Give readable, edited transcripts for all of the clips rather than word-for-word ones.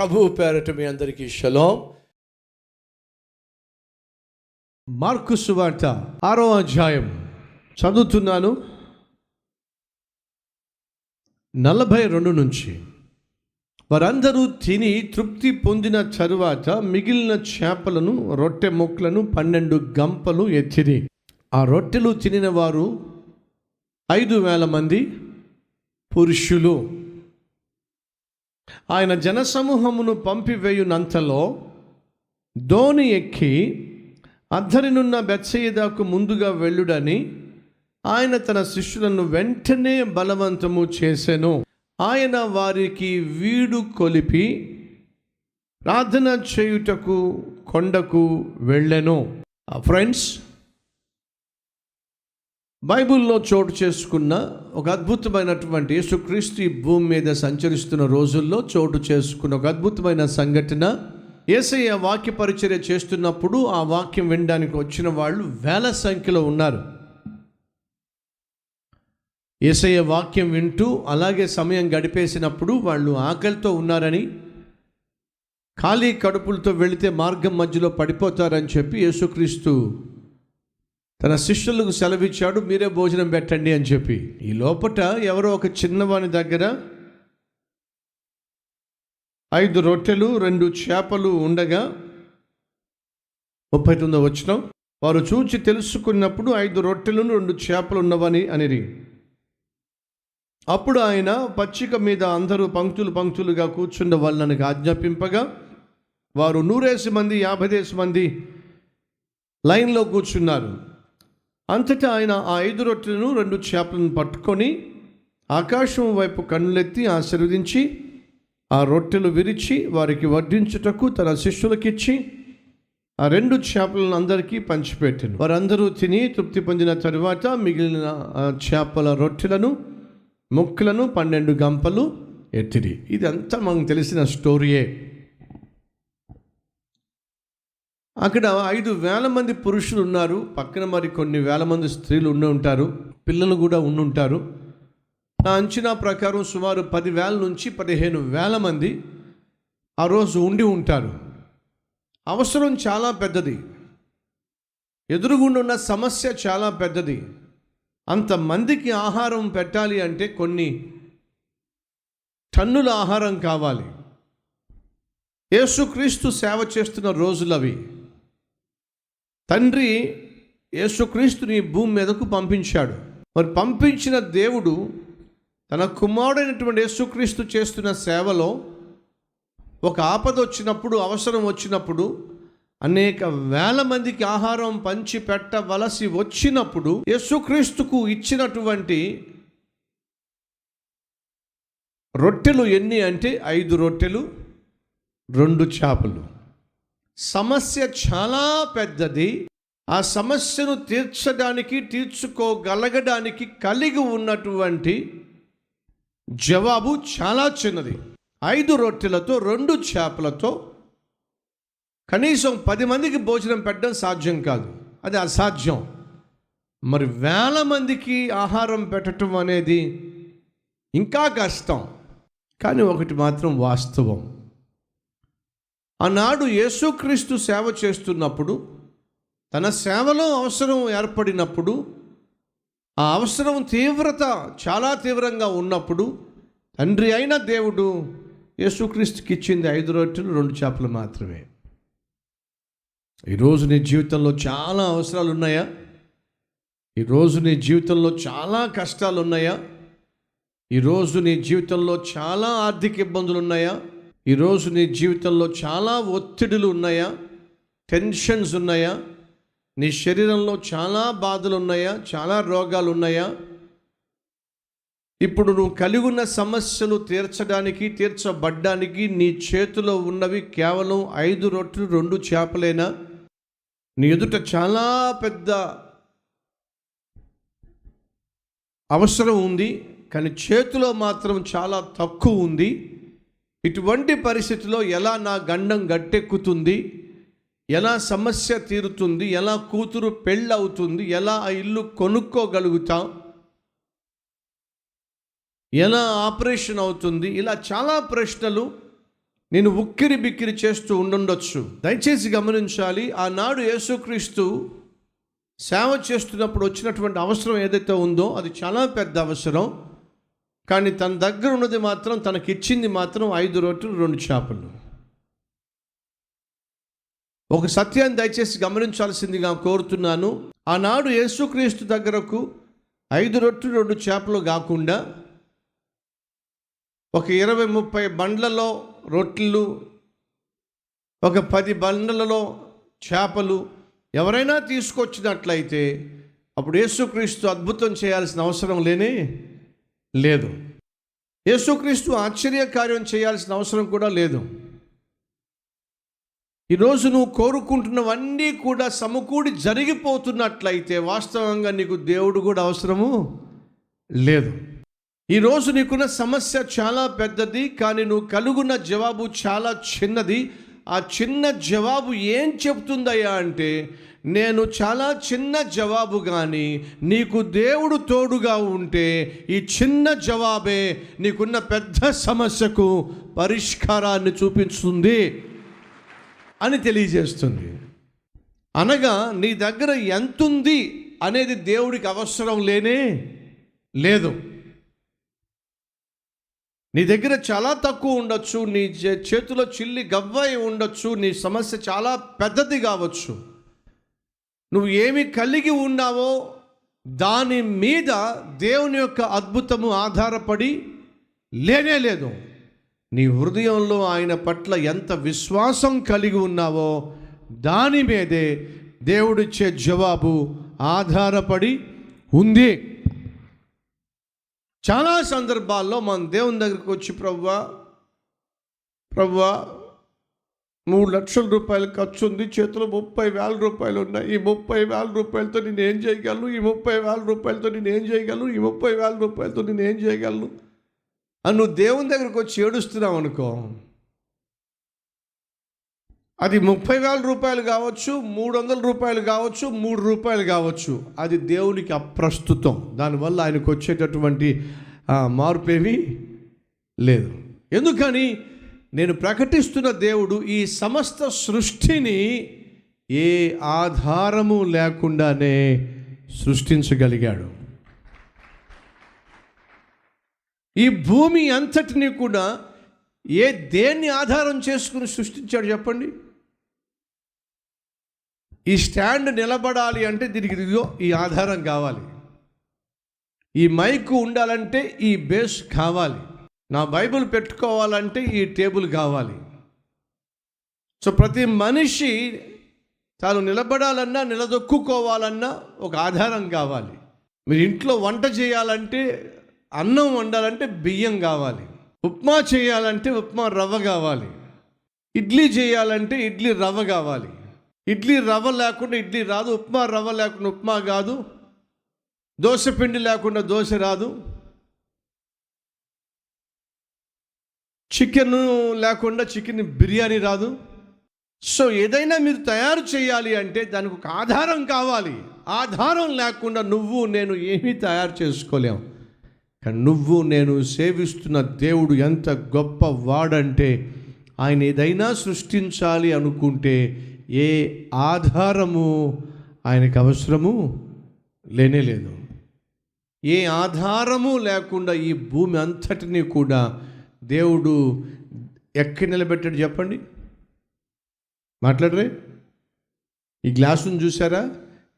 ప్రభువు పేరట మీ అందరికీ షలోం. మార్కు సువార్త 6వ అధ్యాయం చదువుతున్నాను. 42 నుంచి. వారందరూ తిని తృప్తి పొందిన తరువాత మిగిలిన చేపలను రొట్టె ముక్కలను 12 గంపలు ఎత్తిరి. ఆ రొట్టెలు తినిన వారు 5,000 మంది పురుషులు. ఆయన జనసమూహమును పంపివేయునంతలో దోణి ఎక్కి అద్దరినున్న బెత్సయిదాకు ముందుగా వెళ్ళుడని ఆయన తన శిష్యులను వెంటనే బలవంతము చేసెను. ఆయన వారికి వీడు కొలిపి ప్రార్థన చేయుటకు కొండకు వెళ్ళెను. ఫ్రెండ్స్, బైబిల్లో చోటు చేసుకున్న ఒక అద్భుతమైనటువంటి యేసుక్రీస్తు ఈ భూమి మీద సంచరిస్తున్న రోజుల్లో చోటు చేసుకున్న ఒక అద్భుతమైన సంఘటన. యేసయ్య వాక్య పరిచర్య చేస్తున్నప్పుడు ఆ వాక్యం వినడానికి వచ్చిన వాళ్ళు వేల సంఖ్యలో ఉన్నారు. యేసయ్య వాక్యం వింటూ అలాగే సమయం గడిపేసినప్పుడు వాళ్ళు ఆకలితో ఉన్నారని, ఖాళీ కడుపులతో వెళితే మార్గం మధ్యలో పడిపోతారని చెప్పి యేసుక్రీస్తు తన శిష్యులకు సెలవిచ్చాడు, మీరే భోజనం పెట్టండి అని చెప్పి. ఈ లోపట ఎవరో ఒక చిన్నవాని దగ్గర 5 రొట్టెలు 2 చేపలు ఉండగా 39వ వచనం, వారు చూచి తెలుసుకున్నప్పుడు 5 రొట్టెలను 2 చేపలు ఉన్నవని అనిరి. అప్పుడు ఆయన పచ్చిక మీద అందరూ పంక్తులు పంక్తులుగా కూర్చున్న వాళ్ళని ఆజ్ఞాపింపగా వారు 100 మంది 50 మంది లైన్లో కూర్చున్నారు. అంతటా ఆయన ఆ 5 రొట్టెలను 2 చేపలను పట్టుకొని ఆకాశం వైపు కన్నులెత్తి ఆశీర్వదించి ఆ రొట్టెలు విరిచి వారికి వడ్డించుటకు తన శిష్యులకిచ్చి ఆ 2 చేపలను అందరికీ పంచిపెట్టెను. వారందరూ తిని తృప్తి పొందిన తరువాత మిగిలిన చేపల రొట్టెలను ముక్కలను 12 గంపలు ఎత్తిరి. ఇదంతా మనకు తెలిసిన స్టోరీయే. అక్కడ 5,000 మంది పురుషులు ఉన్నారు. పక్కన మరి కొన్ని వేల మంది స్త్రీలు ఉండి ఉంటారు, పిల్లలు కూడా ఉండుంటారు. నా అంచనా ప్రకారం సుమారు 10,000 నుంచి 15,000 మంది ఆ రోజు ఉండి ఉంటారు. అవసరం చాలా పెద్దది, ఎదురుగుండున్న సమస్య చాలా పెద్దది. అంతమందికి ఆహారం పెట్టాలి అంటే కొన్ని టన్నుల ఆహారం కావాలి. యేసుక్రీస్తు సేవ చేస్తున్న రోజులవి. తండ్రి యేసుక్రీస్తుని భూమి మీదకు పంపించాడు. మరి పంపించిన దేవుడు తన కుమారుడైనటువంటి యేసుక్రీస్తు చేస్తున్న సేవలో ఒక ఆపద వచ్చినప్పుడు, అవసరం వచ్చినప్పుడు, అనేక వేల మందికి ఆహారం పంచి పెట్టవలసి వచ్చినప్పుడు యేసుక్రీస్తుకు ఇచ్చినటువంటి రొట్టెలు ఎన్ని అంటే 5 రొట్టెలు 2 చేపలు. సమస్య చాలా పెద్దది. ఆ సమస్యను తీర్చుకోగలగడానికి కలిగి ఉన్నటువంటి జవాబు చాలా చిన్నది. 5 రొట్టెలతో 2 చేపలతో కనీసం 10 మందికి భోజనం పెట్టడం సాధ్యం కాదు, అది అసాధ్యం. మరి వేల మందికి ఆహారం పెట్టడం అనేది ఇంకా కష్టం. కానీ ఒకటి మాత్రం వాస్తవం, ఆనాడు యేసుక్రీస్తు సేవ చేస్తున్నప్పుడు, తన సేవలో అవసరం ఏర్పడినప్పుడు, ఆ అవసరం తీవ్రత చాలా తీవ్రంగా ఉన్నప్పుడు తండ్రి అయిన దేవుడు యేసుక్రీస్తుకి ఇచ్చింది 5 రొట్టెలు 2 చేపలు మాత్రమే. ఈరోజు నీ జీవితంలో చాలా అవసరాలు ఉన్నాయా? ఈరోజు నీ జీవితంలో చాలా కష్టాలు ఉన్నాయా? ఈరోజు నీ జీవితంలో చాలా ఆర్థిక ఇబ్బందులు ఉన్నాయా? ఈరోజు నీ జీవితంలో చాలా ఒత్తిడులు ఉన్నాయా? టెన్షన్స్ ఉన్నాయా? నీ శరీరంలో చాలా బాధలు ఉన్నాయా? చాలా రోగాలు ఉన్నాయా? ఇప్పుడు నువ్వు కలిగి ఉన్న సమస్యలు తీర్చబడ్డానికి నీ చేతిలో ఉన్నవి కేవలం 5 రొట్టెలు 2 చేపలేనా? నీ ఎదుట చాలా పెద్ద అవసరం ఉంది, కానీ చేతిలో మాత్రం చాలా తక్కువ ఉంది. ఇటువంటి పరిస్థితిలో ఎలా నా గండం గట్టెక్కుతుంది, ఎలా సమస్య తీరుతుంది, ఎలా కూతురు పెళ్ళవుతుంది, ఎలా ఆ ఇల్లు కొనుక్కోగలుగుతాం, ఎలా ఆపరేషన్ అవుతుంది, ఇలా చాలా ప్రశ్నలు నేను ఉక్కిరి బిక్కిరి చేస్తూ ఉండుండొచ్చు. దయచేసి గమనించాలి, ఆనాడు యేసుక్రీస్తు సేవ చేస్తున్నప్పుడు వచ్చినటువంటి అవసరం ఏదైతే ఉందో అది చాలా పెద్ద అవసరం. కానీ తన దగ్గర ఉన్నది మాత్రం, తనకిచ్చింది మాత్రం 5 రొట్టెలు 2 చేపలు. ఒక సత్యాన్ని దయచేసి గమనించాల్సిందిగా కోరుతున్నాను. ఆనాడు యేసుక్రీస్తు దగ్గరకు 5 రొట్టెలు 2 చేపలు కాకుండా ఒక 20-30 బండ్లలో రొట్టెలు, ఒక 10 బండ్లలో చేపలు ఎవరైనా తీసుకొచ్చినట్లయితే అప్పుడు యేసుక్రీస్తు అద్భుతం చేయాల్సిన అవసరం లేదు. యేసుక్రీస్తు ఆశ్చర్యకార్యం చేయాల్సిన అవసరం కూడా లేదు. ఈరోజు నువ్వు కోరుకుంటున్నవన్నీ కూడా సమకూడి జరిగిపోతున్నట్లయితే వాస్తవంగా నీకు దేవుడు కూడా అవసరము లేదు. ఈరోజు నీకున్న సమస్య చాలా పెద్దది, కానీ నువ్వు కలుగున్న జవాబు చాలా చిన్నది. ఆ చిన్న జవాబు ఏం చెప్తుందయ్యా అంటే, నేను చాలా చిన్న జవాబు, కానీ నీకు దేవుడు తోడుగా ఉంటే ఈ చిన్న జవాబే నీకున్న పెద్ద సమస్యకు పరిష్కారాన్ని చూపిస్తుంది అని తెలియజేస్తుంది. అనగా నీ దగ్గర ఎంతుంది అనేది దేవుడికి అవసరం లేదు. నీ దగ్గర చాలా తక్కువ ఉండొచ్చు, నీ చేతిలో చిల్లి గవ్వయి ఉండొచ్చు, నీ సమస్య చాలా పెద్దది కావచ్చు. నువ్వు ఏమి కలిగి ఉన్నావో దాని మీద దేవుని యొక్క అద్భుతము ఆధారపడి లేదు. నీ హృదయంలో ఆయన పట్ల ఎంత విశ్వాసం కలిగి ఉన్నావో దాని మీదే దేవుడిచ్చే జవాబు ఆధారపడి ఉంది. చాలా సందర్భాల్లో మన దేవుని దగ్గరికి వచ్చి, ప్రభువా 3 లక్షల రూపాయలు ఖర్చు ఉంది, చేతిలో 30,000 రూపాయలు ఉన్నాయి, ఈ 30,000 రూపాయలతో నేను ఏం చేయగలను, ఈ 30,000 రూపాయలతో నేను ఏం చేయగలను, ఈ 30,000 రూపాయలతో నేను ఏం చేయగలను అని నువ్వు దేవుని దగ్గరికి వచ్చి ఏడుస్తున్నావు అనుకో, అది 30,000 రూపాయలు కావచ్చు, 300 రూపాయలు కావచ్చు, 3 రూపాయలు కావచ్చు, అది దేవునికి అప్రస్తుతం. దానివల్ల ఆయనకు వచ్చేటటువంటి మార్పేమీ లేదు. ఎందుకని? నేను ప్రకటిస్తున్న దేవుడు ఈ సమస్త సృష్టిని ఏ ఆధారము లేకుండానే సృష్టించగలిగాడు. ఈ భూమి అంతటిని కూడా దేన్ని ఆధారం చేసుకుని సృష్టించాడు చెప్పండి? ఈ స్టాండ్ నిలబడాలి అంటే దీనికి ఇదిగో ఈ ఆధారం కావాలి, ఈ మైకు ఉండాలంటే ఈ బేస్ కావాలి, నా బైబిల్ పెట్టుకోవాలంటే ఈ టేబుల్ కావాలి. సో ప్రతి మనిషి తాను నిలబడాలన్నా నిలదొక్కుకోవాలన్నా ఒక ఆధారం కావాలి. మీరు ఇంట్లో వంట చేయాలంటే, అన్నం వండాలంటే బియ్యం కావాలి, ఉప్మా చేయాలంటే ఉప్మా రవ్వ కావాలి, ఇడ్లీ చేయాలంటే ఇడ్లీ రవ్వ కావాలి. ఇడ్లీ రవ్వ లేకుండా ఇడ్లీ రాదు, ఉప్మా రవ్వ లేకుండా ఉప్మా కాదు, దోశ పిండి లేకుండా దోశ రాదు, చికెన్ లేకుండా చికెన్ బిర్యానీ రాదు. సో ఏదైనా మీరు తయారు చేయాలి అంటే దానికి ఒక ఆధారం కావాలి. ఆధారం లేకుండా నువ్వు నేను ఏమీ తయారు చేసుకోలేము. కానీ నువ్వు నేను సేవిస్తున్న దేవుడు ఎంత గొప్ప వాడంటే, ఆయన ఏదైనా సృష్టించాలి అనుకుంటే ఏ ఆధారము ఆయనకు అవసరము లేదు. ఏ ఆధారము లేకుండా ఈ భూమి అంతటినీ కూడా దేవుడు ఎక్కడ నిలబెట్టాడు చెప్పండి? మాట్లాడరే? ఈ గ్లాసును చూసారా?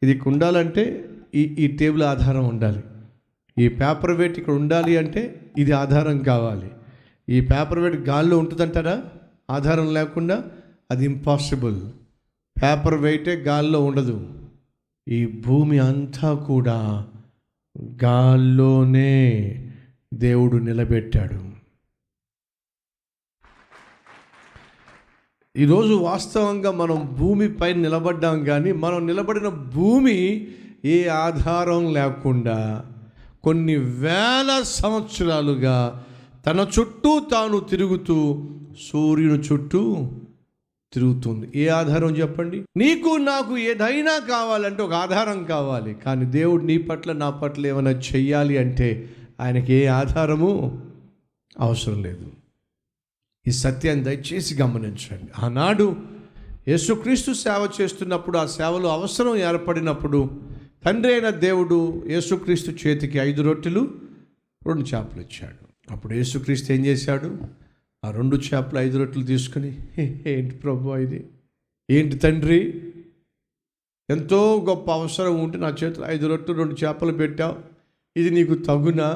ఇది ఉండాలంటే ఈ టేబుల్ ఆధారం ఉండాలి, ఈ పేపర్ వెయిట్ ఇక్కడ ఉండాలి అంటే ఇది ఆధారం కావాలి. ఈ పేపర్ వెయిట్ గాల్లో ఉంటుందంటారా? ఆధారం లేకుండా అది ఇంపాసిబుల్. పేపర్ వెయిటే గాల్లో ఉండదు. ఈ భూమి అంతా కూడా గాల్లోనే దేవుడు నిలబెట్టాడు. ఈరోజు వాస్తవంగా మనం భూమిపై నిలబడ్డాం, కానీ మనం నిలబడిన భూమి ఏ ఆధారం లేకుండా కొన్ని వేల సంవత్సరాలుగా తన చుట్టూ తాను తిరుగుతూ సూర్యుని చుట్టూ తిరుగుతుంది. ఏ ఆధారం చెప్పండి? నీకు నాకు ఏదైనా కావాలంటే ఒక ఆధారం కావాలి. కానీ దేవుడు నీ పట్ల నా పట్ల ఏమైనా చెయ్యాలి అంటే ఆయనకి ఏ ఆధారము అవసరం లేదు. ఈ సత్యాన్ని దయచేసి గమనించండి. ఆనాడు యేసుక్రీస్తు సేవ చేస్తున్నప్పుడు, ఆ సేవలో అవసరం ఏర్పడినప్పుడు తండ్రి అయిన దేవుడు యేసుక్రీస్తు చేతికి 5 రొట్టెలు 2 చేపలు ఇచ్చాడు. అప్పుడు యేసుక్రీస్తు ఏం చేశాడు? ఆ 2 చేపలు 5 రొట్టెలు తీసుకుని, ఏంటి ప్రభువా ఇది, ఏంటి తండ్రి, ఎంతో గొప్ప అవసరం ఉంటే నా చేతిలో 5 రొట్టెలు 2 చేపలు పెట్టావు, ఇది నీకు తగునా,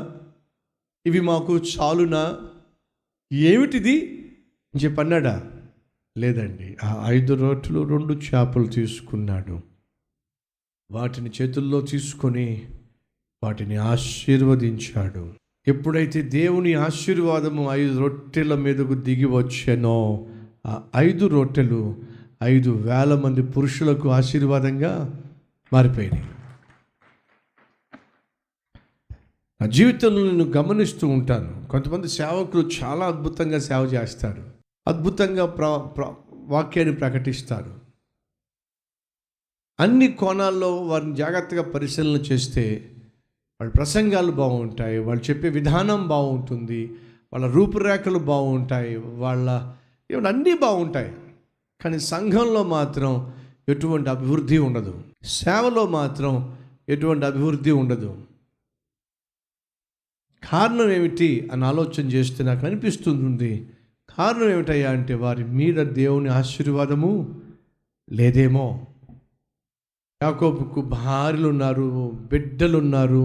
ఇవి మాకు చాలునా, ఏమిటిది అని చెప్పి అన్నాడా? లేదండి. ఆ 5 రొట్టెలు 2 చేపలు తీసుకున్నాడు. వాటిని చేతుల్లో తీసుకొని వాటిని ఆశీర్వదించాడు. ఎప్పుడైతే దేవుని ఆశీర్వాదము 5 రొట్టెల మీదకు దిగి వచ్చానో, ఆ 5 రొట్టెలు 5,000 మంది పురుషులకు ఆశీర్వాదంగా మారిపోయినాయి. నా జీవితంలో నేను గమనిస్తూ ఉంటాను, కొంతమంది సేవకులు చాలా అద్భుతంగా సేవ చేస్తారు, అద్భుతంగా వాక్యాన్ని ప్రకటిస్తారు. అన్ని కోణాల్లో వారిని జాగ్రత్తగా పరిశీలన చేస్తే వాళ్ళ ప్రసంగాలు బాగుంటాయి, వాళ్ళు చెప్పే విధానం బాగుంటుంది, వాళ్ళ రూపురేఖలు బాగుంటాయి, వాళ్ళ అన్నీ బాగుంటాయి. కానీ సంఘంలో మాత్రం ఎటువంటి అభివృద్ధి ఉండదు, సేవలో మాత్రం ఎటువంటి అభివృద్ధి ఉండదు. కారణం ఏమిటి అని ఆలోచన చేస్తే నాకు అనిపిస్తుంది, కారణం ఏమిటయ్యా అంటే వారి మీద దేవుని ఆశీర్వాదము లేదేమో. యాకోబుకు భార్యలు ఉన్నారు, బిడ్డలు ఉన్నారు,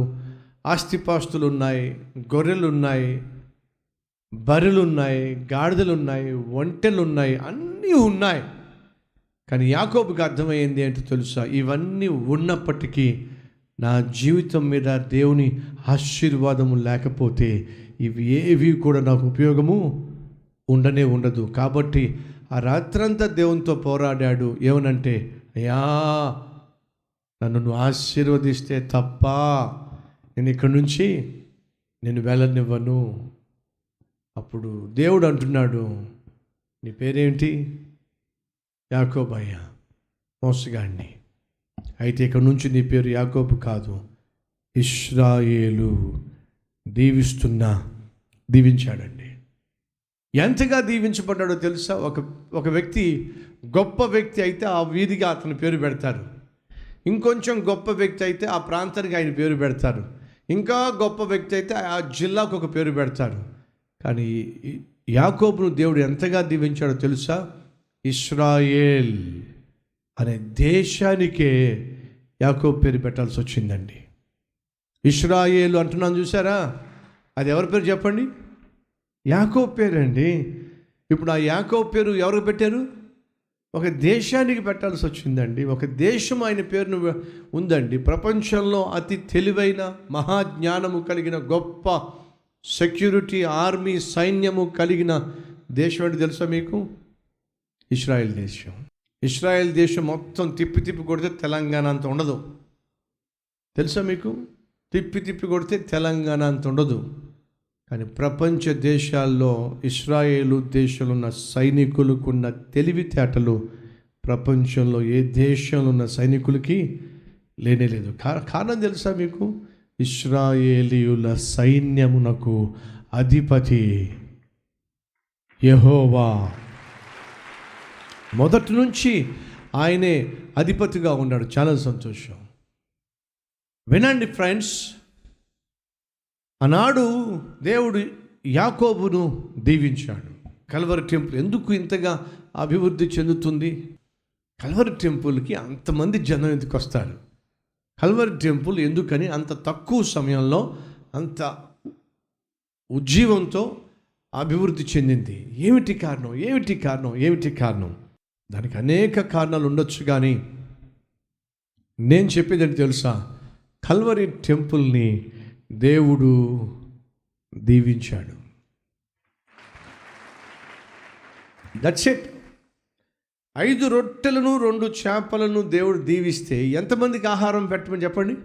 ఆస్తిపాస్తులు ఉన్నాయి, గొర్రెలు ఉన్నాయి, బర్రెలు ఉన్నాయి, గాడిదలు ఉన్నాయి, ఒంటెలు ఉన్నాయి, అన్నీ ఉన్నాయి. కానీ యాకోబుకి అర్థమైంది ఏంటో తెలుసా? ఇవన్నీ ఉన్నప్పటికీ నా జీవితం మీద దేవుని ఆశీర్వాదము లేకపోతే ఇవి ఏవి కూడా నాకు ఉపయోగము ఉండనే ఉండదు. కాబట్టి ఆ రాత్రంతా దేవునితో పోరాడాడు. ఏమనంటే, అయ్యా నన్ను నువ్వు ఆశీర్వదిస్తే తప్ప నేను ఇక్కడి నుంచి నేను వెళ్ళనివ్వను. అప్పుడు దేవుడు అంటున్నాడు, నీ పేరేంటి? యాకోబయ్య, మోసగాడిని. అయితే ఇక్కడ నుంచి నీ పేరు యాకోబు కాదు, ఇశ్రాయేలు. దీవించాడండి. ఎంతగా దీవించబడ్డాడో తెలుసా? ఒక వ్యక్తి గొప్ప వ్యక్తి అయితే ఆ వీధిగా అతని పేరు పెడతారు, ఇంకొంచెం గొప్ప వ్యక్తి అయితే ఆ ప్రాంతానికి ఆయన పేరు పెడతారు, ఇంకా గొప్ప వ్యక్తి అయితే ఆ జిల్లాకు ఒక పేరు పెడతారు. కానీ యాకోబును దేవుడు ఎంతగా దీవించాడో తెలుసా? ఇశ్రాయేల్ అనే దేశానికే యాకోబు పేరు పెట్టాల్సి వచ్చిందండి. ఇశ్రాయేలు అంటున్నాను చూసారా, అది ఎవరి పేరు చెప్పండి? యాకోబు పేరండి. ఇప్పుడు ఆ యాకోబు పేరు ఎవరికి పెట్టారు? ఒక దేశానికి పెట్టాల్సి వచ్చిందండి. ఒక దేశం ఆయన పేరును ఉందండి. ప్రపంచంలో అతి తెలివైన మహాజ్ఞానము కలిగిన గొప్ప సెక్యూరిటీ ఆర్మీ సైన్యము కలిగిన దేశం అంటే తెలుసా మీకు? ఇశ్రాయేల్ దేశం. ఇశ్రాయేల్ దేశం మొత్తం తిప్పి కొడితే తెలంగాణ అంత ఉండదు. తెలుసా మీకు? తిప్పి కొడితే తెలంగాణ అంత ఉండదు. కానీ ప్రపంచ దేశాల్లో ఇశ్రాయేలు దేశంలో ఉన్న సైనికులకున్న తెలివితేటలు ప్రపంచంలో ఏ దేశంలో ఉన్న సైనికులకి లేనేలేదు. కారణం తెలుసా మీకు? ఇశ్రాయేలీయుల సైన్యమునకు అధిపతి యెహోవా. మొదటి నుంచి ఆయనే అధిపతిగా ఉన్నాడు. చాలా సంతోషం. వినండి ఫ్రెండ్స్, ఆనాడు దేవుడు యాకోబును దీవించాడు. కల్వరి టెంపుల్ ఎందుకు ఇంతగా అభివృద్ధి చెందుతుంది? కల్వరి టెంపుల్కి అంతమంది జనం ఎందుకు వస్తారు? కల్వరి టెంపుల్ ఎందుకని అంత తక్కువ సమయంలో అంత ఉజ్జీవంతో అభివృద్ధి చెందింది? ఏమిటి కారణం? దానికి అనేక కారణాలు ఉండొచ్చు. కానీ నేను చెప్పేది ఏంటి తెలుసా? కల్వరి టెంపుల్ని దేవుడు దీవించాడు. That's it. 5 రొట్టెలను 2 చేపలను దేవుడు దీవిస్తే ఎంతమందికి ఆహారం పెట్టమని చెప్పండి?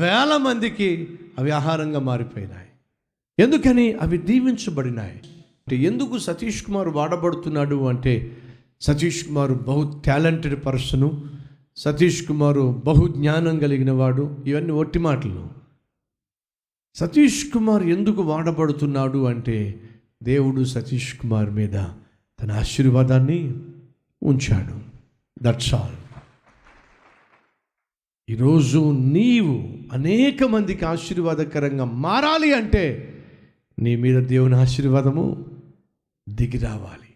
1000 మందికి అవి ఆహారంగా మారిపోయినాయి. ఎందుకని? అవి దీవించబడినాయి. అంటే ఎందుకు సతీష్ కుమార్ వాడబడుతున్నాడు అంటే, సతీష్ కుమార్ బహు టాలెంటెడ్ పర్సను, సతీష్ కుమారు బహు జ్ఞానం కలిగిన వాడు, ఇవన్నీ ఒట్టి మాటలు. సతీష్ కుమార్ ఎందుకు వాడబడుతున్నాడు అంటే, దేవుడు సతీష్ కుమార్ మీద తన ఆశీర్వాదాన్ని ఉంచాడు. That's all. ఈరోజు నీవు అనేక మందికి ఆశీర్వాదకరంగా మారాలి అంటే నీ మీద దేవుని ఆశీర్వాదము దిగి రావాలి.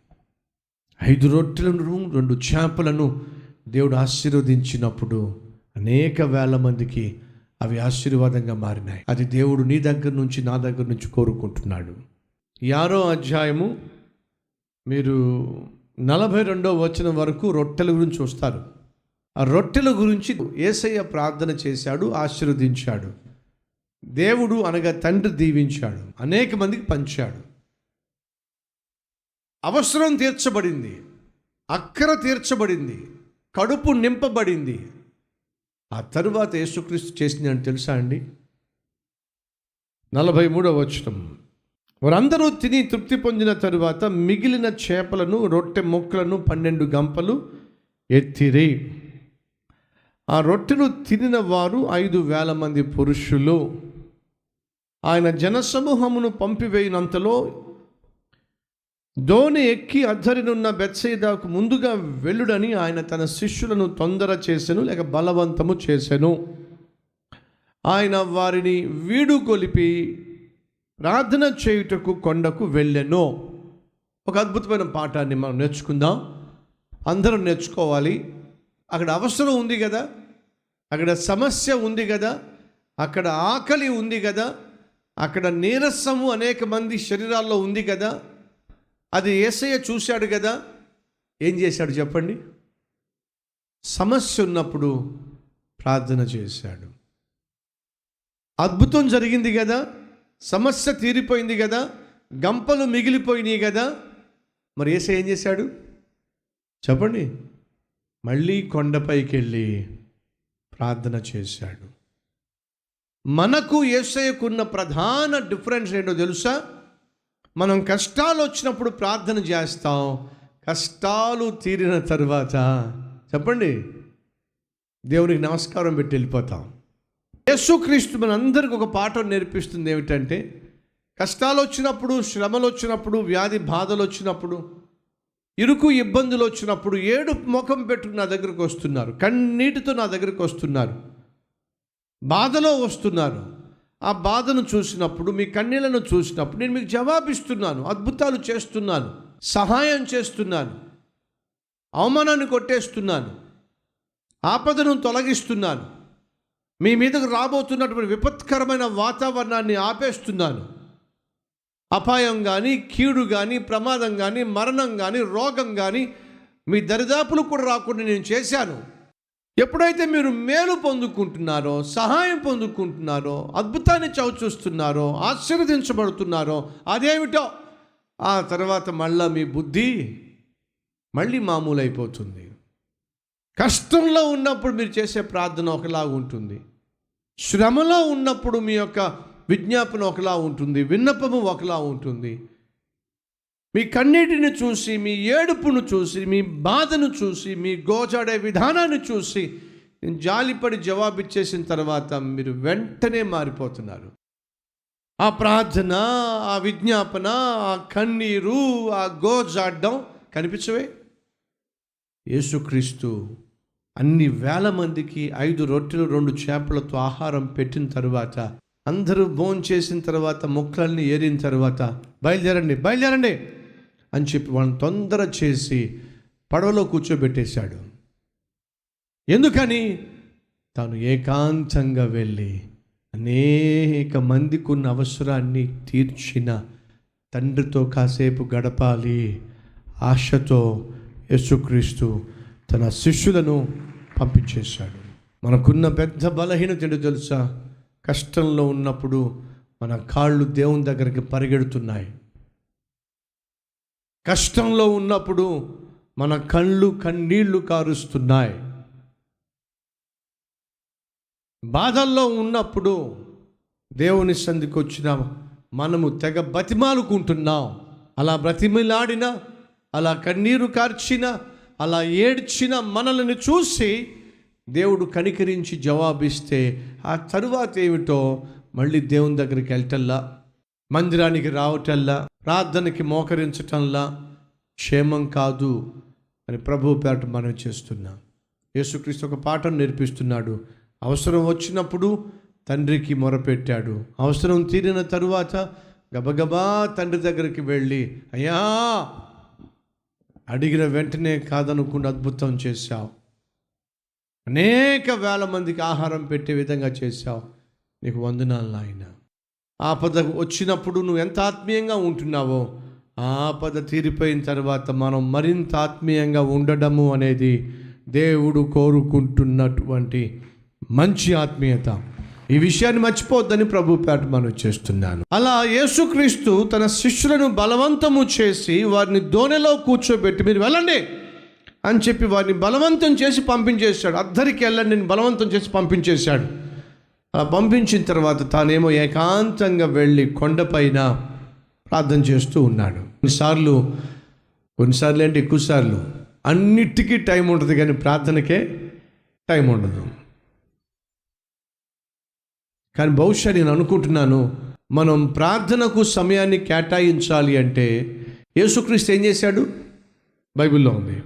5 రొట్టెలను 2 చేపలను దేవుడు ఆశీర్వదించినప్పుడు అనేక వేల మందికి అవి ఆశీర్వాదంగా మారినాయి. అది దేవుడు నీ దగ్గర నుంచి నా దగ్గర నుంచి కోరుకుంటున్నాడు. 6వ అధ్యాయము మీరు 42వ వచనం వరకు రొట్టెల గురించి చూస్తారు. ఆ రొట్టెల గురించి యేసయ్య ప్రార్థన చేశాడు, ఆశీర్వదించాడు. దేవుడు అనగా తండ్రి దీవించాడు, అనేక మందికి పంచాడు. అవసరం తీర్చబడింది, అక్కర తీర్చబడింది, కడుపు నింపబడింది. ఆ తరువాత యేసుక్రీస్తు చేసిందని తెలుసా అండి? 43వ వచనం, వారందరూ తిని తృప్తి పొందిన తరువాత మిగిలిన చేపలను రొట్టె ముక్కలను 12 గంపలు ఎత్తిరి. ఆ రొట్టెను తినిన వారు 5,000 మంది పురుషులు. ఆయన జనసమూహమును పంపివేయినంతలో దోణి ఎక్కి అద్దరినున్న బెత్సయిదాకు ముందుగా వెళ్ళుడని ఆయన తన శిష్యులను తొందర చేసెను, లేక బలవంతము చేసెను. ఆయన వారిని వీడుకొలిపి ప్రార్థన చేయుటకు కొండకు వెళ్ళెను. ఒక అద్భుతమైన పాఠాన్ని మనం నేర్చుకుందాం, అందరం నేర్చుకోవాలి. అక్కడ అవసరం ఉంది కదా, అక్కడ సమస్య ఉంది కదా, అక్కడ ఆకలి ఉంది కదా, అక్కడ నీరసము అనేక మంది శరీరాల్లో ఉంది కదా. అది యేసయ్య చూశాడు కదా. ఏం చేశాడు చెప్పండి? సమస్య ఉన్నప్పుడు ప్రార్థన చేశాడు. అద్భుతం జరిగింది కదా, సమస్య తీరిపోయింది కదా, గంపలు మిగిలిపోయినాయి కదా. మరి యేసయ్య ఏం చేశాడు చెప్పండి? మళ్ళీ కొండపైకి వెళ్ళి ప్రార్థన చేశాడు. మనకు యేసయ్యకున్న ప్రధాన డిఫరెన్స్ ఏంటో తెలుసా? మనం కష్టాలు వచ్చినప్పుడు ప్రార్థన చేస్తాం, కష్టాలు తీరిన తర్వాత చెప్పండి దేవునికి నమస్కారం పెట్టి వెళ్ళిపోతాం. యేసుక్రీస్తు మనందరికీ ఒక పాఠం నేర్పిస్తుంది. ఏమిటంటే, కష్టాలు వచ్చినప్పుడు, శ్రమలు వచ్చినప్పుడు, వ్యాధి బాధలు వచ్చినప్పుడు, ఇరుకు ఇబ్బందులు వచ్చినప్పుడు ఏడుపు ముఖం పెట్టుకుని నా దగ్గరకు వస్తున్నారు, కన్నీటితో నా దగ్గరకు వస్తున్నారు, బాధలో వస్తున్నారు. ఆ బాధను చూసినప్పుడు, మీ కన్నీళ్లను చూసినప్పుడు నేను మీకు జవాబిస్తున్నాను, అద్భుతాలు చేస్తున్నాను, సహాయం చేస్తున్నాను, అవమానాన్ని కొట్టేస్తున్నాను, ఆపదను తొలగిస్తున్నాను, మీ మీదకు రాబోతున్నటువంటి విపత్కరమైన వాతావరణాన్ని ఆపేస్తున్నాను. అపాయం కానీ, కీడు కానీ, ప్రమాదం కానీ, మరణం కానీ, రోగం కానీ మీ దరిదాపులు కూడా రాకుండా నేను చేశాను. ఎప్పుడైతే మీరు మేలు పొందుకుంటున్నారో, సహాయం పొందుకుంటున్నారో, అద్భుతాన్ని చవిచూస్తున్నారో, ఆశీర్వదించబడుతున్నారో, అదేమిటో ఆ తర్వాత మళ్ళా మీ బుద్ధి మళ్ళీ మామూలు అయిపోతుంది. కష్టంలో ఉన్నప్పుడు మీరు చేసే ప్రార్థన ఒకలా ఉంటుంది, శ్రమలో ఉన్నప్పుడు మీ యొక్క విజ్ఞాపన ఒకలా ఉంటుంది, విన్నపము ఒకలా ఉంటుంది. మీ కన్నీటిని చూసి, మీ ఏడుపును చూసి, మీ బాధను చూసి, మీ గోజాడే విధానాన్ని చూసి నేను జాలిపడి జవాబిచ్చేసిన తర్వాత మీరు వెంటనే మారిపోతున్నారు. ఆ ప్రార్థన, ఆ విజ్ఞాపన, ఆ కన్నీరు, ఆ గోజాడ్డం కనిపించవే. యేసుక్రీస్తు అన్ని వేల మందికి 5 రొట్టెలు 2 చేపలతో ఆహారం పెట్టిన తర్వాత, అందరూ భోంచేసిన తర్వాత, ముక్కలన్నీ ఏరిన తర్వాత బయలుదేరండి బయలుదేరండి అని చెప్పి వాళ్ళని తొందర చేసి పడవలో కూర్చోబెట్టేశాడు. ఎందుకని? తాను ఏకాంతంగా వెళ్ళి అనేక మందికి ఉన్న అవసరాన్ని తీర్చిన తండ్రితో కాసేపు గడపాలి ఆశతో యేసుక్రీస్తు తన శిష్యులను పంపించేశాడు. మనకున్న పెద్ద బలహీనత ఏంటో తెలుసా? కష్టంలో ఉన్నప్పుడు మన కాళ్ళు దేవుని దగ్గరికి పరిగెడుతున్నాయి. కష్టంలో ఉన్నప్పుడు మన కళ్ళు కన్నీళ్లు కారుస్తున్నాయి. బాధల్లో ఉన్నప్పుడు దేవుని సంధికి వచ్చిన మనము తెగ బతిమాలుకుంటున్నాం. అలా బ్రతిమిలాడినా, అలా కన్నీరు కార్చినా, అలా ఏడ్చిన మనల్ని చూసి దేవుడు కనికరించి జవాబిస్తే ఆ తరువాత ఏమిటో మళ్ళీ దేవుని దగ్గరికి వెళ్ళటల్లా, మందిరానికి రావటల్లా, ప్రార్థనకి మోకరించటంలా క్షేమం కాదు అని ప్రభు పేరట మనం చేస్తున్నాం. యేసుక్రీస్తు ఒక పాఠం నేర్పిస్తున్నాడు. అవసరం వచ్చినప్పుడు తండ్రికి మొరపెట్టాడు. అవసరం తీరిన తరువాత గబగబా తండ్రి దగ్గరికి వెళ్ళి, అయ్యా అడిగిన వెంటనే కాదనుకుండా అద్భుతం చేశావు, అనేక వేల మందికి ఆహారం పెట్టే విధంగా చేశావు, నీకు వందనాలు నాయన. ఆపద వచ్చినప్పుడు నువ్వు ఎంత ఆత్మీయంగా ఉంటున్నావో, ఆపద తీరిపోయిన తర్వాత మనం మరింత ఆత్మీయంగా ఉండడము అనేది దేవుడు కోరుకుంటున్నటువంటి మంచి ఆత్మీయత. ఈ విషయాన్ని మర్చిపోద్దని ప్రభు పేట మనం చేస్తున్నాను. అలా యేసుక్రీస్తు తన శిష్యులను బలవంతము చేసి వారిని దోణిలో కూర్చోబెట్టి మీరు వెళ్ళండి అని చెప్పి వారిని బలవంతం చేసి పంపించేశాడు. అద్దరికి వెళ్ళండి బలవంతం చేసి పంపించేశాడు. అలా పంపించిన తర్వాత తానేమో ఏకాంతంగా వెళ్ళి కొండపైన ప్రార్థన చేస్తూ ఉన్నాడు. కొన్నిసార్లు అంటే ఎక్కువసార్లు అన్నిటికీ టైం ఉంటుంది, కానీ ప్రార్థనకే టైం ఉండదు. కానీ బహుశా నేను అనుకుంటున్నాను, మనం ప్రార్థనకు సమయాన్ని కేటాయించాలి అంటే యేసుక్రీస్తు ఏం చేశాడు? బైబిల్లో ఉంది,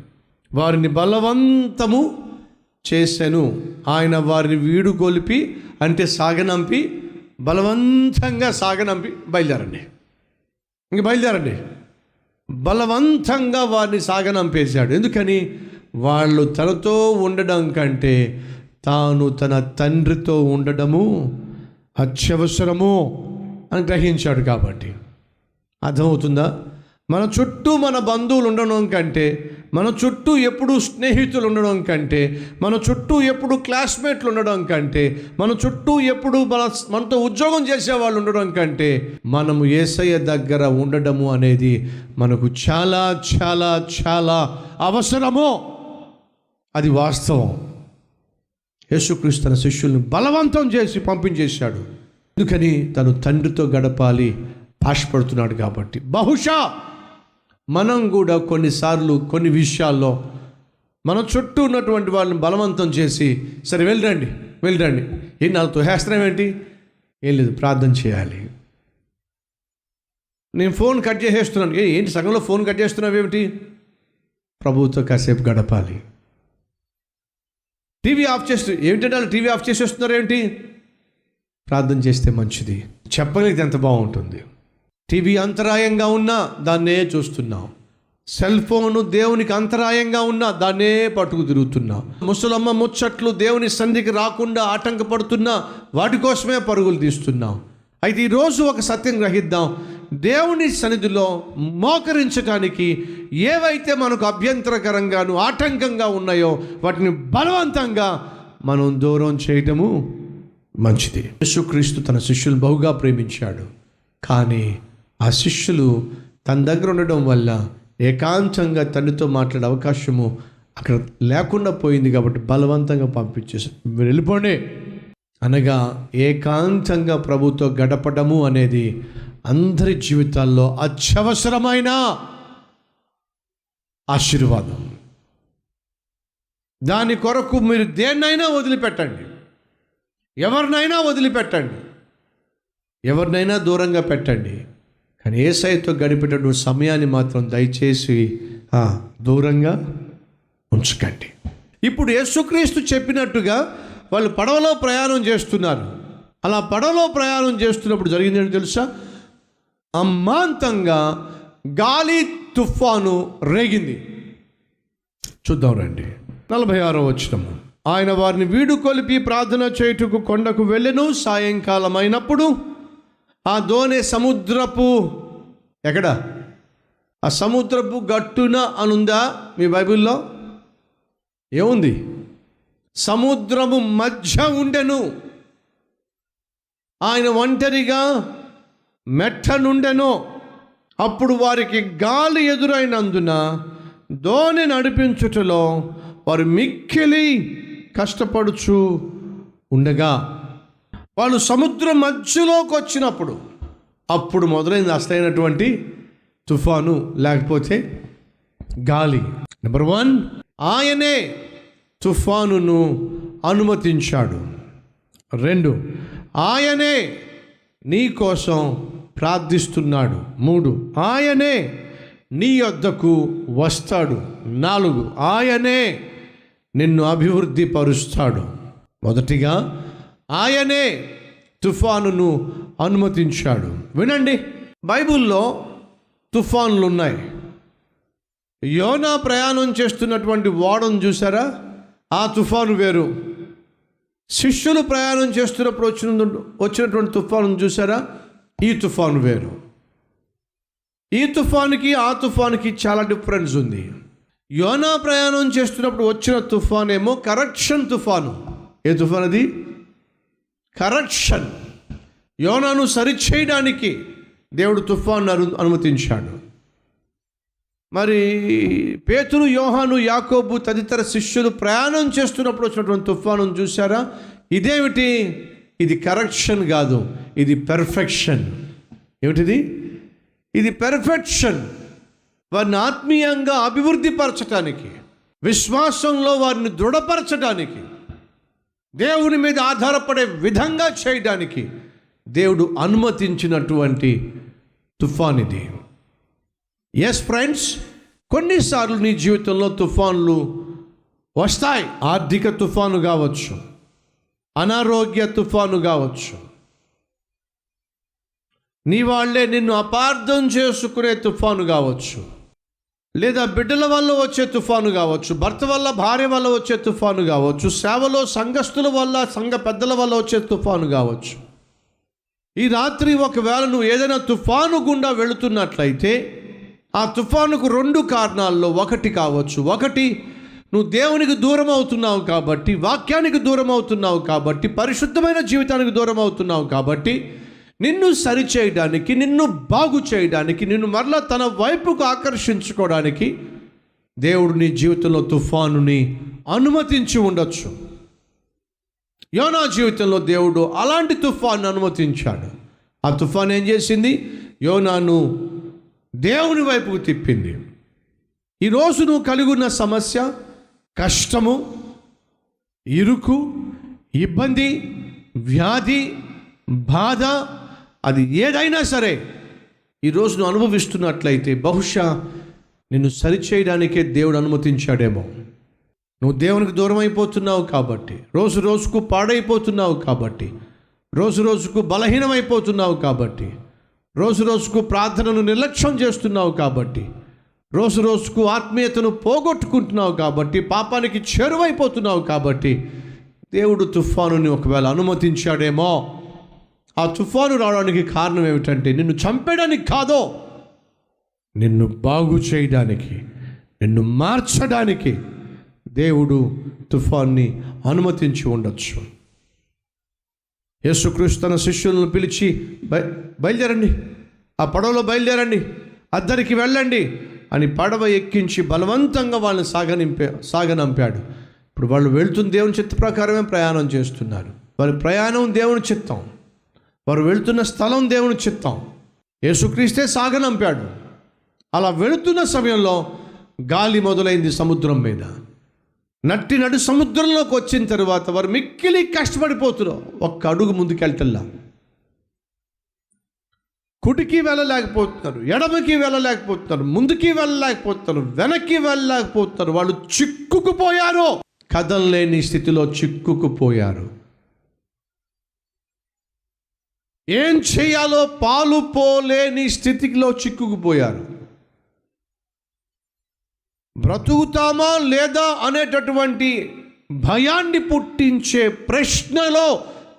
వారిని బలవంతము చేశాను. ఆయన వారిని వీడుగొలిపి అంటే సాగనంపి, బలవంతంగా సాగనంపి బయలుదేరండి, ఇంక బయలుదేరండి, బలవంతంగా వారిని సాగనంపేశాడు. ఎందుకని? వాళ్ళు తనతో ఉండడం కంటే తాను తన తండ్రితో ఉండడము అత్యవసరము అని గ్రహించాడు. కాబట్టి అర్థమవుతుందా? మన చుట్టూ మన బంధువులు ఉండడం కంటే, మన చుట్టూ ఎప్పుడు స్నేహితులు ఉండడం కంటే, మన చుట్టూ ఎప్పుడు క్లాస్మేట్లు ఉండడం కంటే, మన చుట్టూ ఎప్పుడు మనతో ఉద్యోగం చేసేవాళ్ళు ఉండడం కంటే, మనము యేసయ్య దగ్గర ఉండడము అనేది మనకు చాలా చాలా చాలా అవసరము. అది వాస్తవం. యేసుక్రీస్తు తన శిష్యుల్ని బలవంతం చేసి పంపించేశాడు. ఎందుకని? తను తండ్రితో గడపాలి ఆశపడుతున్నాడు కాబట్టి. బహుశా మనం కూడా కొన్నిసార్లు కొన్ని విషయాల్లో మన చుట్టూ ఉన్నటువంటి వాళ్ళని బలవంతం చేసి, సరే వెళ్ళండి, ఏం నాతో హేస్త్రం ఏంటి? ఏం లేదు, ప్రార్థన చేయాలి. నేను ఫోన్ కట్ చేసేస్తున్నాను. ఏంటి సగంలో ఫోన్ కట్ చేస్తున్నావు ఏమిటి? ప్రభువుతో కాసేపు గడపాలి. టీవీ ఆఫ్ చేస్తూ ఏమిటంటే వాళ్ళు టీవీ ఆఫ్ చేసేస్తున్నారు ఏంటి? ప్రార్థన చేస్తే మంచిది. చెప్పగలిగితే ఎంత బాగుంటుంది. టీవీ అంతరాయంగా ఉన్నా దాన్నే చూస్తున్నాం. సెల్ ఫోను దేవునికి అంతరాయంగా ఉన్నా దాన్నే పట్టుకు తిరుగుతున్నాం. ముసలమ్మ ముచ్చట్లు దేవుని సన్నిధికి రాకుండా ఆటంకపడుతున్నా వాటి కోసమే పరుగులు తీస్తున్నాం. అయితే ఈరోజు ఒక సత్యం గ్రహిద్దాం. దేవుని సన్నిధిలో మోకరించడానికి ఏవైతే మనకు అభ్యంతరకరంగాను ఆటంకంగా ఉన్నాయో వాటిని బలవంతంగా మనం దూరం చేయటము మంచిది. యేసుక్రీస్తు తన శిష్యులు బహుగా ప్రేమించాడు. కానీ ఆ శిష్యులు తన దగ్గర ఉండడం వల్ల ఏకాంతంగా తండ్రితో మాట్లాడే అవకాశము అక్కడ లేకుండా పోయింది. కాబట్టి బలవంతంగా పంపించేసి మీరు వెళ్ళిపోండి అనగా ఏకాంతంగా ప్రభుతో గడపడము అనేది అందరి జీవితాల్లో అత్యవసరమైన ఆశీర్వాదం. దాని కొరకు మీరు దేన్నైనా వదిలిపెట్టండి, ఎవరినైనా వదిలిపెట్టండి, ఎవరినైనా దూరంగా పెట్టండి. కానీ యేసయ్యతో గడిపేటటువంటి సమయాన్ని మాత్రం దయచేసి దూరంగా ఉంచకండి. ఇప్పుడు యేసుక్రీస్తు చెప్పినట్టుగా వాళ్ళు పడవలో ప్రయాణం చేస్తున్నారు. అలా పడవలో ప్రయాణం చేస్తున్నప్పుడు జరిగింది ఏంటో తెలుసా? అమాంతంగా గాలి తుఫాను రేగింది. చూద్దాం రండి. 46వ వచనము. ఆయన వారిని వీడుకొలిపి ప్రార్థన చేయుటకు కొండకు వెళ్ళెను. సాయంకాలం అయినప్పుడు ఆ దోణి సముద్రపు ఎక్కడ? ఆ సముద్రపు గట్టున అనుందా మీ బైబిల్లో? ఏముంది? సముద్రము మధ్య ఉండెను. ఆయన ఒంటరిగా మెట్ట నుండెను. అప్పుడు వారికి గాలి ఎదురైనందున దోణి నడిపించుటలో వారు మిక్కిలి కష్టపడుచు ఉండగా వాళ్ళు సముద్రం మధ్యలోకి వచ్చినప్పుడు అప్పుడు మొదలైంది అసలైనటువంటి తుఫాను, లేకపోతే గాలి. నెంబర్ 1, ఆయనే తుఫానును అనుమతించాడు. 2, ఆయనే నీ కోసం ప్రార్థిస్తున్నాడు. 3, ఆయనే నీ యొద్దకు వస్తాడు. 4, ఆయనే నిన్ను అభివృద్ధి పరుస్తాడు. మొదటిగా ఆయనే తుఫానును అనుమతించాడు. వినండి, బైబిల్లో తుఫాన్లు ఉన్నాయి. యోనా ప్రయాణం చేస్తున్నటువంటి ఓడను చూసారా? ఆ తుఫాను వేరు. శిష్యులు ప్రయాణం చేస్తున్నప్పుడు వచ్చినటువంటి తుఫాను చూసారా? ఈ తుఫాను వేరు. ఈ తుఫానుకి ఆ తుఫానుకి చాలా డిఫరెన్స్ ఉంది. యోనా ప్రయాణం చేస్తున్నప్పుడు వచ్చిన తుఫాన్ ఏమో కరెక్షన్ తుఫాను. ఏ తుఫాన్ అది? కరెక్షన్. యోనాను సరిచేయడానికి దేవుడు తుఫాను అనుమతించాడు. మరి పేతురు, యోహాను, యాకోబు తదితర శిష్యులు ప్రయాణం చేస్తున్నప్పుడు వచ్చినటువంటి తుఫాను చూసారా? ఇదేమిటి? ఇది కరెక్షన్ కాదు, ఇది పెర్ఫెక్షన్. ఏమిటిది? ఇది పెర్ఫెక్షన్. వారిని ఆత్మీయంగా అభివృద్ధి పరచడానికి, విశ్వాసంలో వారిని దృఢపరచడానికి, దేవుని మీద ఆధారపడే విధంగా చేయడానికి దేవుడు అనుమతించినటువంటి తుఫాన్ ఇది. ఎస్ ఫ్రెండ్స్, కొన్నిసార్లు నీ జీవితంలో తుఫాన్లు వస్తాయి. ఆర్థిక తుఫాను కావచ్చు, అనారోగ్య తుఫాను కావచ్చు, నీ వాళ్ళే నిన్ను అపార్థం చేసుకునే తుఫాను కావచ్చు, లేదా బిడ్డల వల్ల వచ్చే తుఫాను కావచ్చు, భర్త వల్ల భార్య వల్ల వచ్చే తుఫాను కావచ్చు, సేవలో సంఘస్థుల వల్ల సంఘ పెద్దల వల్ల వచ్చే తుఫాను కావచ్చు. ఈ రాత్రి ఒకవేళ నువ్వు ఏదైనా తుఫాను గుండా వెళుతున్నట్లయితే ఆ తుఫానుకు 2 కారణాల్లో ఒకటి కావచ్చు. ఒకటి, నువ్వు దేవునికి దూరం అవుతున్నావు కాబట్టి, వాక్యానికి దూరం అవుతున్నావు కాబట్టి, పరిశుద్ధమైన జీవితానికి దూరం అవుతున్నావు కాబట్టి, నిన్ను సరిచేయడానికి, నిన్ను బాగు చేయడానికి, నిన్ను మరలా తన వైపుకు ఆకర్షించుకోవడానికి దేవుడు నీ జీవితంలో తుఫానుని అనుమతించి ఉండొచ్చు. యోనా జీవితంలో దేవుడు అలాంటి తుఫాను అనుమతించాడు. ఆ తుఫాను ఏం చేసింది? యోనాను దేవుని వైపుకు తిప్పింది. ఈరోజు నువ్వు కలిగి ఉన్న సమస్య, కష్టము, ఇరుకు, ఇబ్బంది, వ్యాధి, బాధ, అది ఏదైనా సరే ఈరోజు నువ్వు అనుభవిస్తున్నట్లయితే బహుశా నిన్ను సరిచేయడానికే దేవుడు అనుమతించాడేమో. నువ్వు దేవునికి దూరం అయిపోతున్నావు కాబట్టి, రోజు రోజుకు పాడైపోతున్నావు కాబట్టి, రోజు రోజుకు బలహీనమైపోతున్నావు కాబట్టి, రోజు రోజుకు ప్రార్థనను నిర్లక్ష్యం చేస్తున్నావు కాబట్టి, రోజు రోజుకు ఆత్మీయతను పోగొట్టుకుంటున్నావు కాబట్టి, పాపానికి చేరువైపోతున్నావు కాబట్టి దేవుడు తుఫానుని ఒకవేళ అనుమతించాడేమో. ఆ తుఫాను రావడానికి కారణం ఏమిటంటే నిన్ను చంపేయడానికి కాదో, నిన్ను బాగు చేయడానికి, నిన్ను మార్చడానికి దేవుడు తుఫాన్ని అనుమతించి ఉండొచ్చు. యేసుక్రీస్తు తన శిష్యులను పిలిచి బయలుదేరండి, ఆ పడవలో బయలుదేరండి, అద్దరికి వెళ్ళండి అని పడవ ఎక్కించి బలవంతంగా వాళ్ళని సాగనంపాడు. ఇప్పుడు వాళ్ళు వెళ్తున్న దేవుని చిత్త ప్రకారమే ప్రయాణం చేస్తున్నారు. వారి ప్రయాణం దేవుని చిత్తం, వారు వెళ్తున్న స్థలం దేవుని చిత్తం. యేసుక్రీస్తే సాగనంపాడు. అలా వెళుతున్న సమయంలో గాలి మొదలైంది సముద్రం మీద. నడు సముద్రంలోకి వచ్చిన తర్వాత వారు మిక్కిలి కష్టపడిపోతున్నారు. ఒక్క అడుగు ముందుకెళ్తల్లా, కుడికి వెళ్ళలేకపోతున్నారు, ఎడమకి వెళ్ళలేకపోతున్నారు, ముందుకి వెళ్ళలేకపోతున్నారు, వెనక్కి వెళ్ళలేకపోతున్నారు. వాళ్ళు చిక్కుకుపోయారు, కదలలేని స్థితిలో చిక్కుకుపోయారు. ఏం చేయాలో పాలు పోలేని స్థితిలో చిక్కుకుపోయారు. బ్రతుకుతామా లేదా అనేటటువంటి భయాన్ని పుట్టించే ప్రశ్నలో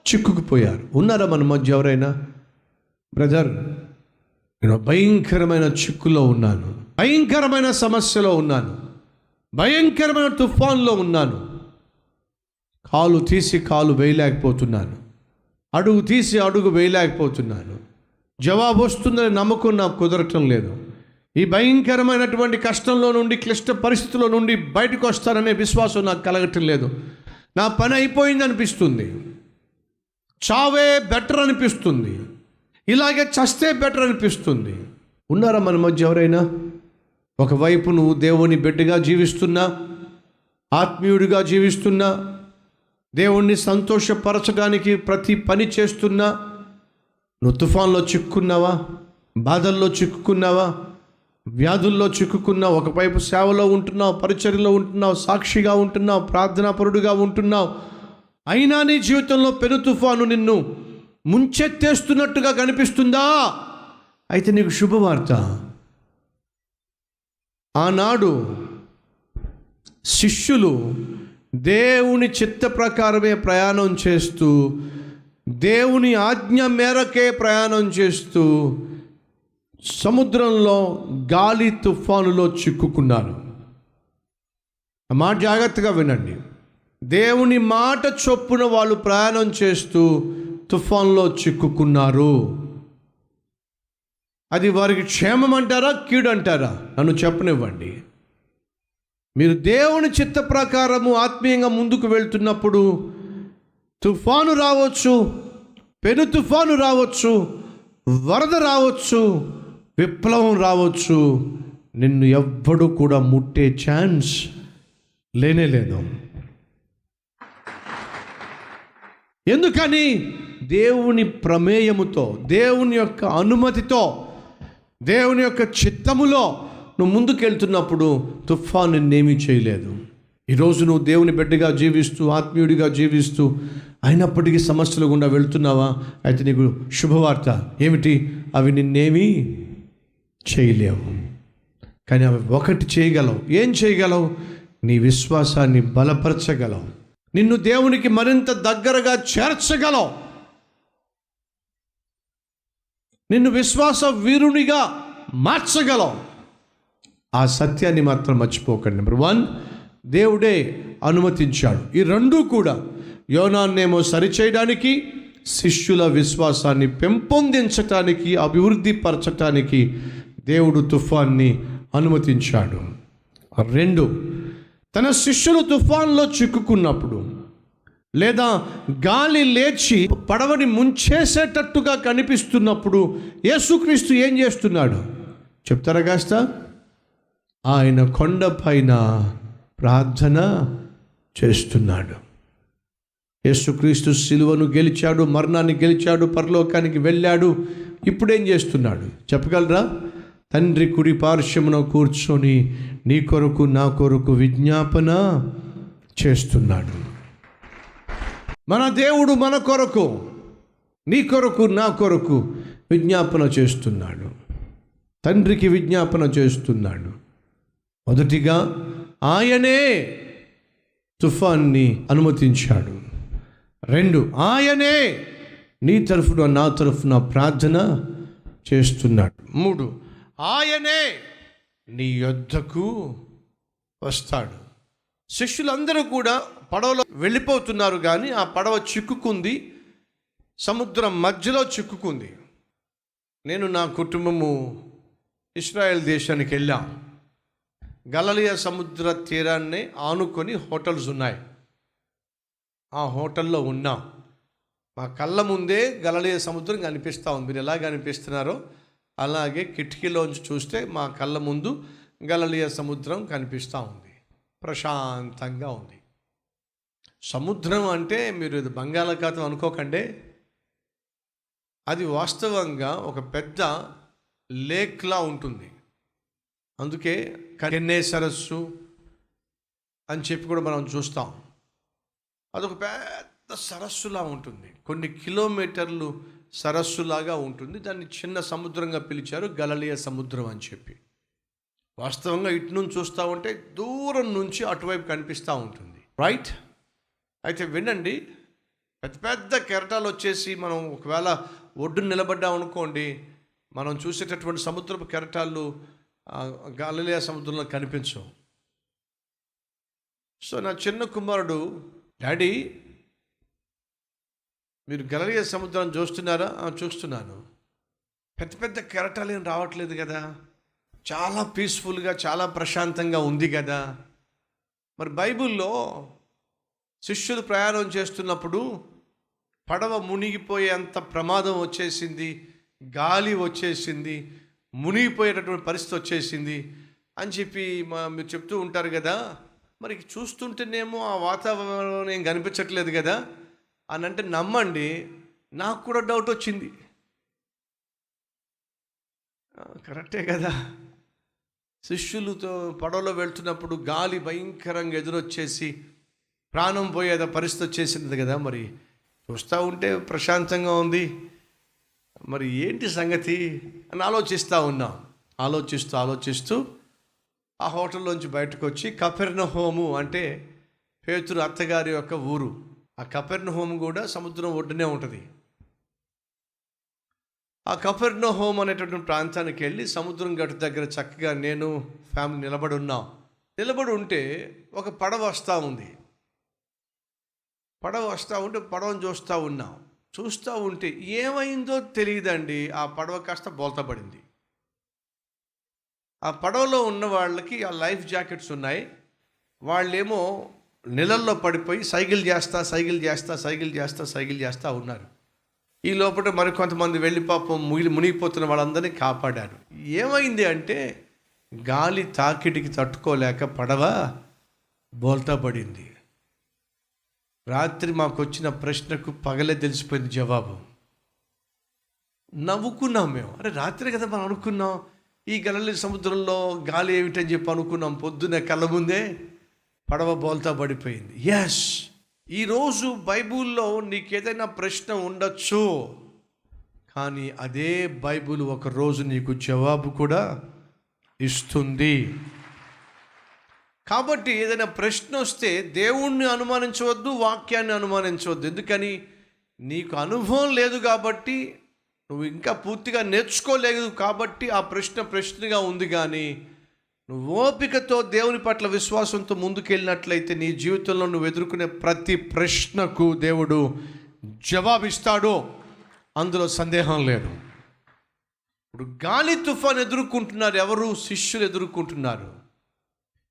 చిక్కుకుపోయారు. ఉన్నారా మన మధ్య ఎవరైనా? బ్రదర్, నేను భయంకరమైన చిక్కులో ఉన్నాను, భయంకరమైన సమస్యలో ఉన్నాను, భయంకరమైన తుఫాన్లో ఉన్నాను, కాలు తీసి కాలు వేయలేకపోతున్నాను, అడుగు తీసి అడుగు వేయలేకపోతున్నాను, జవాబు వస్తుందని నమ్మకం నాకు కుదరటం లేదు, ఈ భయంకరమైనటువంటి కష్టంలో నుండి, క్లిష్ట పరిస్థితుల్లో నుండి బయటకు వస్తారనే విశ్వాసం నాకు కలగటం లేదు, నా పని అయిపోయింది అనిపిస్తుంది, చావే బెటర్ అనిపిస్తుంది, ఇలాగే చస్తే బెటర్ అనిపిస్తుంది. ఉన్నారా మన మధ్య ఎవరైనా? ఒకవైపు నువ్వు దేవుని బిడ్డగా జీవిస్తున్నా, ఆత్మీయుడిగా జీవిస్తున్నా, దేవుణ్ణి సంతోషపరచడానికి ప్రతి పని చేస్తున్నా, నువ్వు తుఫాన్లో చిక్కుకున్నావా, బాధల్లో చిక్కుకున్నావా, వ్యాధుల్లో చిక్కుకున్నావు, ఒకవైపు సేవలో ఉంటున్నావు, పరిచర్యలో ఉంటున్నావు, సాక్షిగా ఉంటున్నావు, ప్రార్థనాపరుడుగా ఉంటున్నావు, అయినా నీ జీవితంలో పెను తుఫాను నిన్ను ముంచెత్తేస్తున్నట్టుగా కనిపిస్తుందా? అయితే నీకు శుభవార్త. ఆనాడు శిష్యులు దేవుని చిత్త ప్రకారమే ప్రయాణం చేస్తూ, దేవుని ఆజ్ఞ మేరకే ప్రయాణం చేస్తూ సముద్రంలో గాలి తుఫానులో చిక్కుకున్నారు. ఆ మాట జాగ్రత్తగా వినండి. దేవుని మాట చొప్పున వాళ్ళు ప్రయాణం చేస్తూ తుఫాన్లో చిక్కుకున్నారు. అది వారికి క్షేమం అంటారా, కీడు అంటారా? నన్ను చెప్పనివ్వండి. మీరు దేవుని చిత్త ప్రకారము ఆత్మీయంగా ముందుకు వెళ్తున్నప్పుడు తుఫాను రావచ్చు, పెను తుఫాను రావచ్చు, వరద రావచ్చు, విప్లవం రావచ్చు, నిన్ను ఎవ్వడు కూడా ముట్టే ఛాన్స్ లేనేలేదు. ఎందుకని? దేవుని ప్రమేయముతో, దేవుని యొక్క అనుమతితో, దేవుని యొక్క చిత్తములో నువ్వు ముందుకెళ్తున్నప్పుడు తుఫాను నిన్నేమీ చేయలేదు. ఈరోజు నువ్వు దేవుని బిడ్డగా జీవిస్తూ, ఆత్మీయుడిగా జీవిస్తూ అయినప్పటికీ సమస్యలు గుండా వెళ్తున్నావా? అయితే నీకు శుభవార్త ఏమిటి? అవి నిన్నేమీ చేయలేవు. కానీ అవి ఒకటి చేయగలవు. ఏం చేయగలవు? నీ విశ్వాసాన్ని బలపరచగలవు, నిన్ను దేవునికి మరింత దగ్గరగా చేర్చగలవు, నిన్ను విశ్వాస వీరునిగా మార్చగలవు. ఆ సత్యాన్ని మాత్రం మర్చిపోకండి. నెంబర్ 1, దేవుడే అనుమతించాడు. ఈ రెండూ కూడా యోనాన్నేమో సరిచేయడానికి, శిష్యుల విశ్వాసాన్ని పెంపొందించటానికి, అభివృద్ధి పరచటానికి దేవుడు తుఫాన్ని అనుమతించాడు. 2, తన శిష్యులు తుఫాన్లో చిక్కుకున్నప్పుడు లేదా గాలి లేచి పడవని ముంచేసేటట్టుగా కనిపిస్తున్నప్పుడు యేసుక్రీస్తు ఏం చేస్తున్నాడు చెప్తారా కాస్త? ఆయన కొండ పైన ప్రార్థన చేస్తున్నాడు. యేసుక్రీస్తు సిలువను గెలిచాడు, మరణాన్ని గెలిచాడు, పరలోకానికి వెళ్ళాడు. ఇప్పుడేం చేస్తున్నాడు చెప్పగలరా? తండ్రి కుడి పార్శ్వమున కూర్చొని నీ కొరకు నా కొరకు విజ్ఞాపన చేస్తున్నాడు. మన దేవుడు మన కొరకు, నీ కొరకు, నా కొరకు విజ్ఞాపన చేస్తున్నాడు. తండ్రికి విజ్ఞాపన చేస్తున్నాడు. మొదటిగా ఆయనే తుఫాన్ని అనుమతించాడు. 2, ఆయనే నీ తరఫున నా తరఫున ప్రార్థన చేస్తున్నాడు. 3, ఆయనే నీ యొద్దకు వస్తాడు. శిష్యులందరూ కూడా పడవలో వెళ్ళిపోతున్నారు, కానీ ఆ పడవ చిక్కుకుంది, సముద్రం మధ్యలో చిక్కుకుంది. నేను నా కుటుంబము ఇశ్రాయేల్ దేశానికి వెళ్ళాం. గలిలయ సముద్ర తీరాన్ని ఆనుకొని హోటల్స్ ఉన్నాయి. ఆ హోటల్లో ఉన్నాం. మా కళ్ళ ముందే గలిలయ సముద్రం కనిపిస్తూ ఉంది. మీరు ఎలా కనిపిస్తున్నారో అలాగే కిటికీలోంచి చూస్తే మా కళ్ళ ముందు గలిలయ సముద్రం కనిపిస్తూ ఉంది. ప్రశాంతంగా ఉంది. సముద్రం అంటే మీరు ఇది బంగాళాఖాతం అనుకోకండి. అది వాస్తవంగా ఒక పెద్ద లేక్లా ఉంటుంది. అందుకే కెన్నే సరస్సు అని చెప్పి కూడా మనం చూస్తాం. అదొక పెద్ద సరస్సులా ఉంటుంది, కొన్ని కిలోమీటర్లు సరస్సులాగా ఉంటుంది. దాన్ని చిన్న సముద్రంగా పిలిచారు, గలిలయ సముద్రం అని చెప్పి. వాస్తవంగా ఇటు నుంచి చూస్తూ ఉంటే దూరం నుంచి అటువైపు కనిపిస్తూ ఉంటుంది, రైట్? అయితే వినండి, పెద్ద పెద్ద కెరటాలు వచ్చేసి మనం ఒకవేళ ఒడ్డున నిలబడ్డాం అనుకోండి, మనం చూసేటటువంటి సముద్రపు కెరటాలు గలిలయ సముద్రంలో కనిపించవు. సో నా చిన్న కుమారుడు, డాడీ మీరు గలిలయ సముద్రాన్ని చూస్తున్నారా? చూస్తున్నాను. పెద్ద పెద్ద కెరటాలు ఏం రావట్లేదు కదా, చాలా పీస్ఫుల్గా, చాలా ప్రశాంతంగా ఉంది కదా. మరి బైబిల్లో శిష్యులు ప్రయాణం చేస్తున్నప్పుడు పడవ మునిగిపోయేంత ప్రమాదం వచ్చేసింది, గాలి వచ్చేసింది, మునిగిపోయేటటువంటి పరిస్థితి వచ్చేసింది అని చెప్పి మీరు చెప్తూ ఉంటారు కదా. మరి చూస్తుంటేనేమో ఆ వాతావరణం ఏం కనిపించట్లేదు కదా అని అంటే నమ్మండి, నాకు కూడా డౌట్ వచ్చింది. కరెక్టే కదా. శిష్యులతో పడవలో వెళ్తున్నప్పుడు గాలి భయంకరంగా ఎదురొచ్చేసి ప్రాణం పోయేద పరిస్థితి వచ్చేసింది కదా. మరి చూస్తూ ఉంటే ప్రశాంతంగా ఉంది, మరి ఏంటి సంగతి అని ఆలోచిస్తూ ఆ హోటల్లోంచి బయటకు వచ్చి కపెర్నహూము అంటే పేతురు అత్తగారి యొక్క ఊరు. ఆ కపెర్నహూము కూడా సముద్రం ఒడ్డునే ఉంటుంది. ఆ కపెర్నహూము అనేటువంటి ప్రాంతానికి వెళ్ళి సముద్రం గట్టు దగ్గర చక్కగా నేను ఫ్యామిలీ నిలబడి ఉంటే ఒక పడవ వస్తూ ఉంది. పడవను చూస్తూ ఉంటే ఏమైందో తెలియదండి, ఆ పడవ కాస్త బోల్తా పడింది. ఆ పడవలో ఉన్న వాళ్ళకి ఆ లైఫ్ జాకెట్స్ ఉన్నాయి. వాళ్ళేమో నీళ్ళల్లో పడిపోయి సైకిల్ చేస్తా ఉన్నారు. ఈ లోపల మరికొంతమంది వెళ్ళి పాపం మునిగిపోతున్న వాళ్ళందరినీ కాపాడారు. ఏమైంది అంటే గాలి తాకిడికి తట్టుకోలేక పడవ బోల్తా పడింది. రాత్రి మాకు వచ్చిన ప్రశ్నకు పగలే తెలిసిపోయింది జవాబు. నవ్వుకున్నాం మేము. అరే రాత్రి కదా మనం అనుకున్నాం ఈ గలిలీ సముద్రంలో గాలి ఏమిటని చెప్పి అనుకున్నాం. పొద్దున్నే కళ్ళ ముందే పడవ బోల్తా పడిపోయింది. ఎస్, ఈరోజు బైబిల్లో నీకేదైనా ప్రశ్న ఉండొచ్చు, కానీ అదే బైబిల్ ఒకరోజు నీకు జవాబు కూడా ఇస్తుంది. కాబట్టి ఏదైనా ప్రశ్న వస్తే దేవుణ్ణి అనుమానించవద్దు, వాక్యాన్ని అనుమానించవద్దు. ఎందుకని? నీకు అనుభవం లేదు కాబట్టి, నువ్వు ఇంకా పూర్తిగా నేర్చుకోలేదు కాబట్టి ఆ ప్రశ్నగా ఉంది. కానీ నువ్వు ఓపికతో దేవుని పట్ల విశ్వాసంతో ముందుకెళ్ళినట్లయితే నీ జీవితంలో నువ్వు ఎదుర్కొనే ప్రతి ప్రశ్నకు దేవుడు జవాబిస్తాడు, అందులో సందేహం లేదు. ఇప్పుడు గాలి తుఫాన్ ఎదుర్కొంటున్నారు ఎవరు? శిష్యులు ఎదుర్కొంటున్నారు.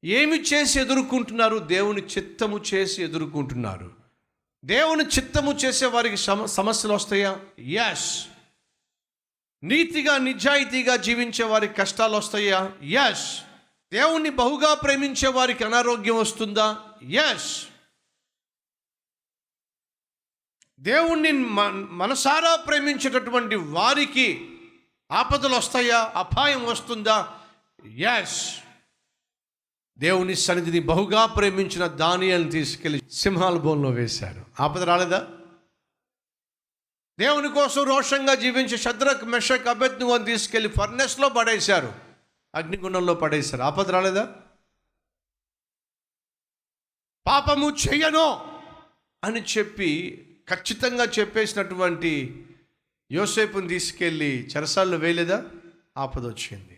ఏమి చేసి ఎదుర్కొంటున్నారు? దేవుని చిత్తము చేసి ఎదుర్కొంటున్నారు. దేవుని చిత్తము చేసే వారికి సమస్యలు వస్తాయా? ఎస్. నీతిగా నిజాయితీగా జీవించే వారికి కష్టాలు వస్తాయా? ఎస్. దేవుణ్ణి బహుగా ప్రేమించే వారికి అనారోగ్యం వస్తుందా? ఎస్. దేవుణ్ణి మనసారా ప్రేమించేటటువంటి వారికి ఆపదలు వస్తాయా? అపాయం వస్తుందా? ఎస్. దేవుని సన్నిధిని బహుగా ప్రేమించిన దానియేలుని తీసుకెళ్లి సింహాల బోన్లో వేశారు. ఆపద రాలేదా? దేవుని కోసం రోషంగా జీవించి షద్రక్ మెషక్ అబేద్నెగోను తీసుకెళ్లి ఫర్నెస్లో పడేశారు, అగ్నిగుండంలో పడేశారు. ఆపద రాలేదా? పాపము చెయ్యను అని చెప్పి ఖచ్చితంగా చెప్పేసినటువంటి యోసేపుని తీసుకెళ్ళి చెరసాల్లో వేయలేదా? ఆపద వచ్చింది.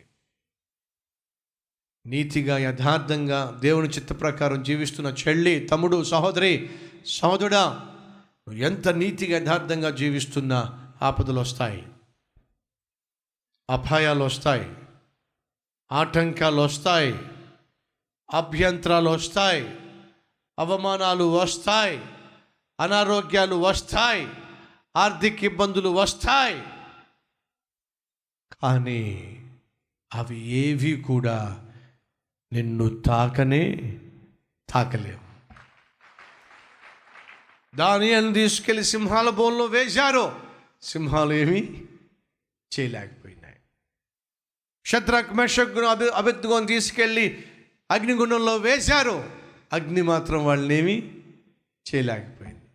నీతిగా యథార్థంగా దేవుని చిత్త ప్రకారం జీవిస్తున్న చెల్లి, తమ్ముడు, సహోదరుడా, నువ్వు ఎంత నీతిగా యథార్థంగా జీవిస్తున్నా ఆపదలు వస్తాయి, అపాయాలు వస్తాయి, ఆటంకాలు వస్తాయి, అభ్యంతరాలు వస్తాయి, అవమానాలు వస్తాయి, అనారోగ్యాలు వస్తాయి, ఆర్థిక ఇబ్బందులు వస్తాయి. కానీ అవి ఏవి కూడా నిన్ను తాకలేవు. దానియేలుని తీసుకెళ్ళి సింహాల బోన్లో వేశారు, సింహాలు ఏమీ చేయలేకపోయినాయి. షద్రక్ మెషక్ అబేద్నెగోను తీసుకెళ్ళి అగ్నిగుండంలో వేశారు, అగ్ని మాత్రం వాళ్ళనేమీ చేయలేకపోయింది.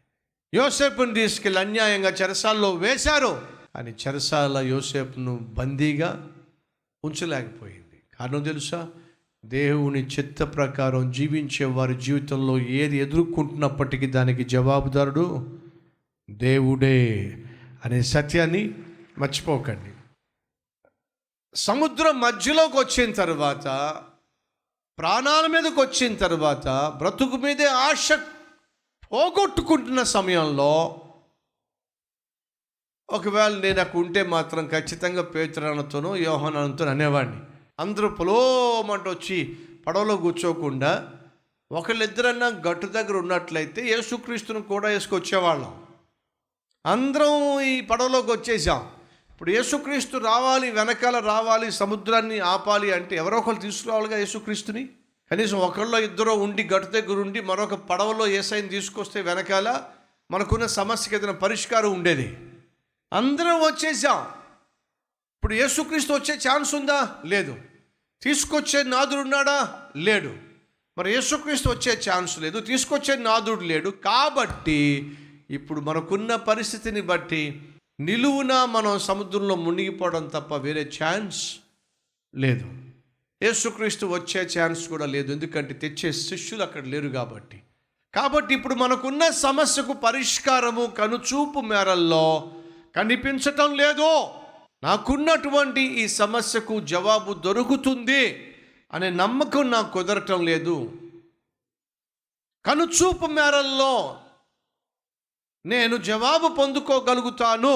యోసేపుని తీసుకెళ్ళి అన్యాయంగా చెరసాల్లో వేశారు, కానీ చెరసాల యోసేపును బందీగా ఉంచలేకపోయింది. కారణం తెలుసా? దేవుని చిత్త ప్రకారం జీవించే వారి జీవితంలో ఏది ఎదుర్కొంటున్నప్పటికీ దానికి జవాబుదారుడు దేవుడే అనే సత్యాన్ని మర్చిపోకండి. సముద్రం మధ్యలోకి వచ్చిన తర్వాత, ప్రాణాల మీదకి వచ్చిన తర్వాత, బ్రతుకు మీదే ఆశ పోగొట్టుకుంటున్న సమయంలో, ఒకవేళ నేను అక్కడ ఉంటే మాత్రం ఖచ్చితంగా పేతురుతోనో యోహానుతోనో అనేవాడిని. అందరూ పొలోమంటూ వచ్చి పడవలో కూర్చోకుండా ఒకళ్ళిద్దరన్నా గట్టు దగ్గర ఉన్నట్లయితే యేసుక్రీస్తును కూడా వేసుకొచ్చేవాళ్ళం. అందరం ఈ పడవలోకి వచ్చేసాం. ఇప్పుడు యేసుక్రీస్తు రావాలి, వెనకాల రావాలి, సముద్రాన్ని ఆపాలి అంటే ఎవరో ఒకరు తీసుకురావాలిగా యేసుక్రీస్తుని. కనీసం ఒకళ్ళో ఇద్దరో ఉండి గట్టు దగ్గర ఉండి మరొక పడవలో యేసయ్యని తీసుకొస్తే వెనకాల మనకున్న సమస్యకి ఏదైనా పరిష్కారం ఉండేది. అందరం వచ్చేసాం. ఇప్పుడు యేసుక్రీస్తు వచ్చే ఛాన్స్ ఉందా? లేదు. తీసుకొచ్చే నాదుడు ఉన్నాడా? లేడు. మరి యేసుక్రీస్తు వచ్చే ఛాన్స్ లేదు, తీసుకొచ్చే నాదుడు లేడు. కాబట్టి ఇప్పుడు మనకున్న పరిస్థితిని బట్టి నిలువున మనం సముద్రంలో మునిగిపోవడం తప్ప వేరే ఛాన్స్ లేదు. యేసుక్రీస్తు వచ్చే ఛాన్స్ కూడా లేదు, ఎందుకంటే తెచ్చే శిష్యులు అక్కడ లేరు కాబట్టి ఇప్పుడు మనకున్న సమస్యకు పరిష్కారము కనుచూపు మేరల్లో కనిపించటం లేదు. నాకున్నటువంటి ఈ సమస్యకు జవాబు దొరుకుతుంది అనే నమ్మకం నాకు కుదరటం లేదు. కనుచూపు మేరల్లో నేను జవాబు పొందుకోగలుగుతాను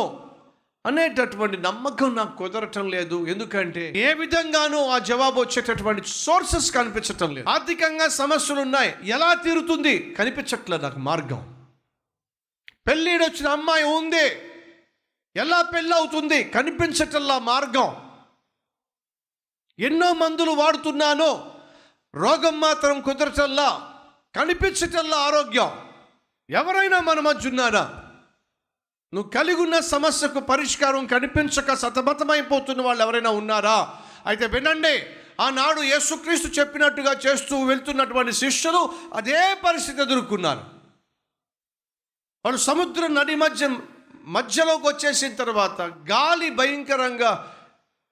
అనేటటువంటి నమ్మకం నాకు కుదరటం లేదు. ఎందుకంటే ఏ విధంగానూ ఆ జవాబు వచ్చేటటువంటి సోర్సెస్ కనిపించటం లేదు. ఆర్థికంగా సమస్యలు ఉన్నాయి, ఎలా తీరుతుంది? కనిపించట్లేదు నాకు మార్గం. పెళ్ళిడొచ్చిన అమ్మాయి ఉంది, ఎలా పెళ్ళి అవుతుంది? కనిపించటల్లా మార్గం. ఎన్నో మందులు వాడుతున్నాను, రోగం మాత్రం కుదరటల్లా, కనిపించటల్లా ఆరోగ్యం. ఎవరైనా మన మధ్య ఉన్నారా? నువ్వు కలిగి ఉన్న సమస్యకు పరిష్కారం కనిపించక సతమతమైపోతున్న వాళ్ళు ఎవరైనా ఉన్నారా? అయితే వినండి, ఆనాడు యేసుక్రీస్తు చెప్పినట్టుగా చేస్తూ వెళ్తున్నటువంటి శిష్యులు అదే పరిస్థితి ఎదుర్కొన్నారు. వాళ్ళు సముద్రం నది మధ్యలోకి వచ్చేసిన తర్వాత గాలి భయంకరంగా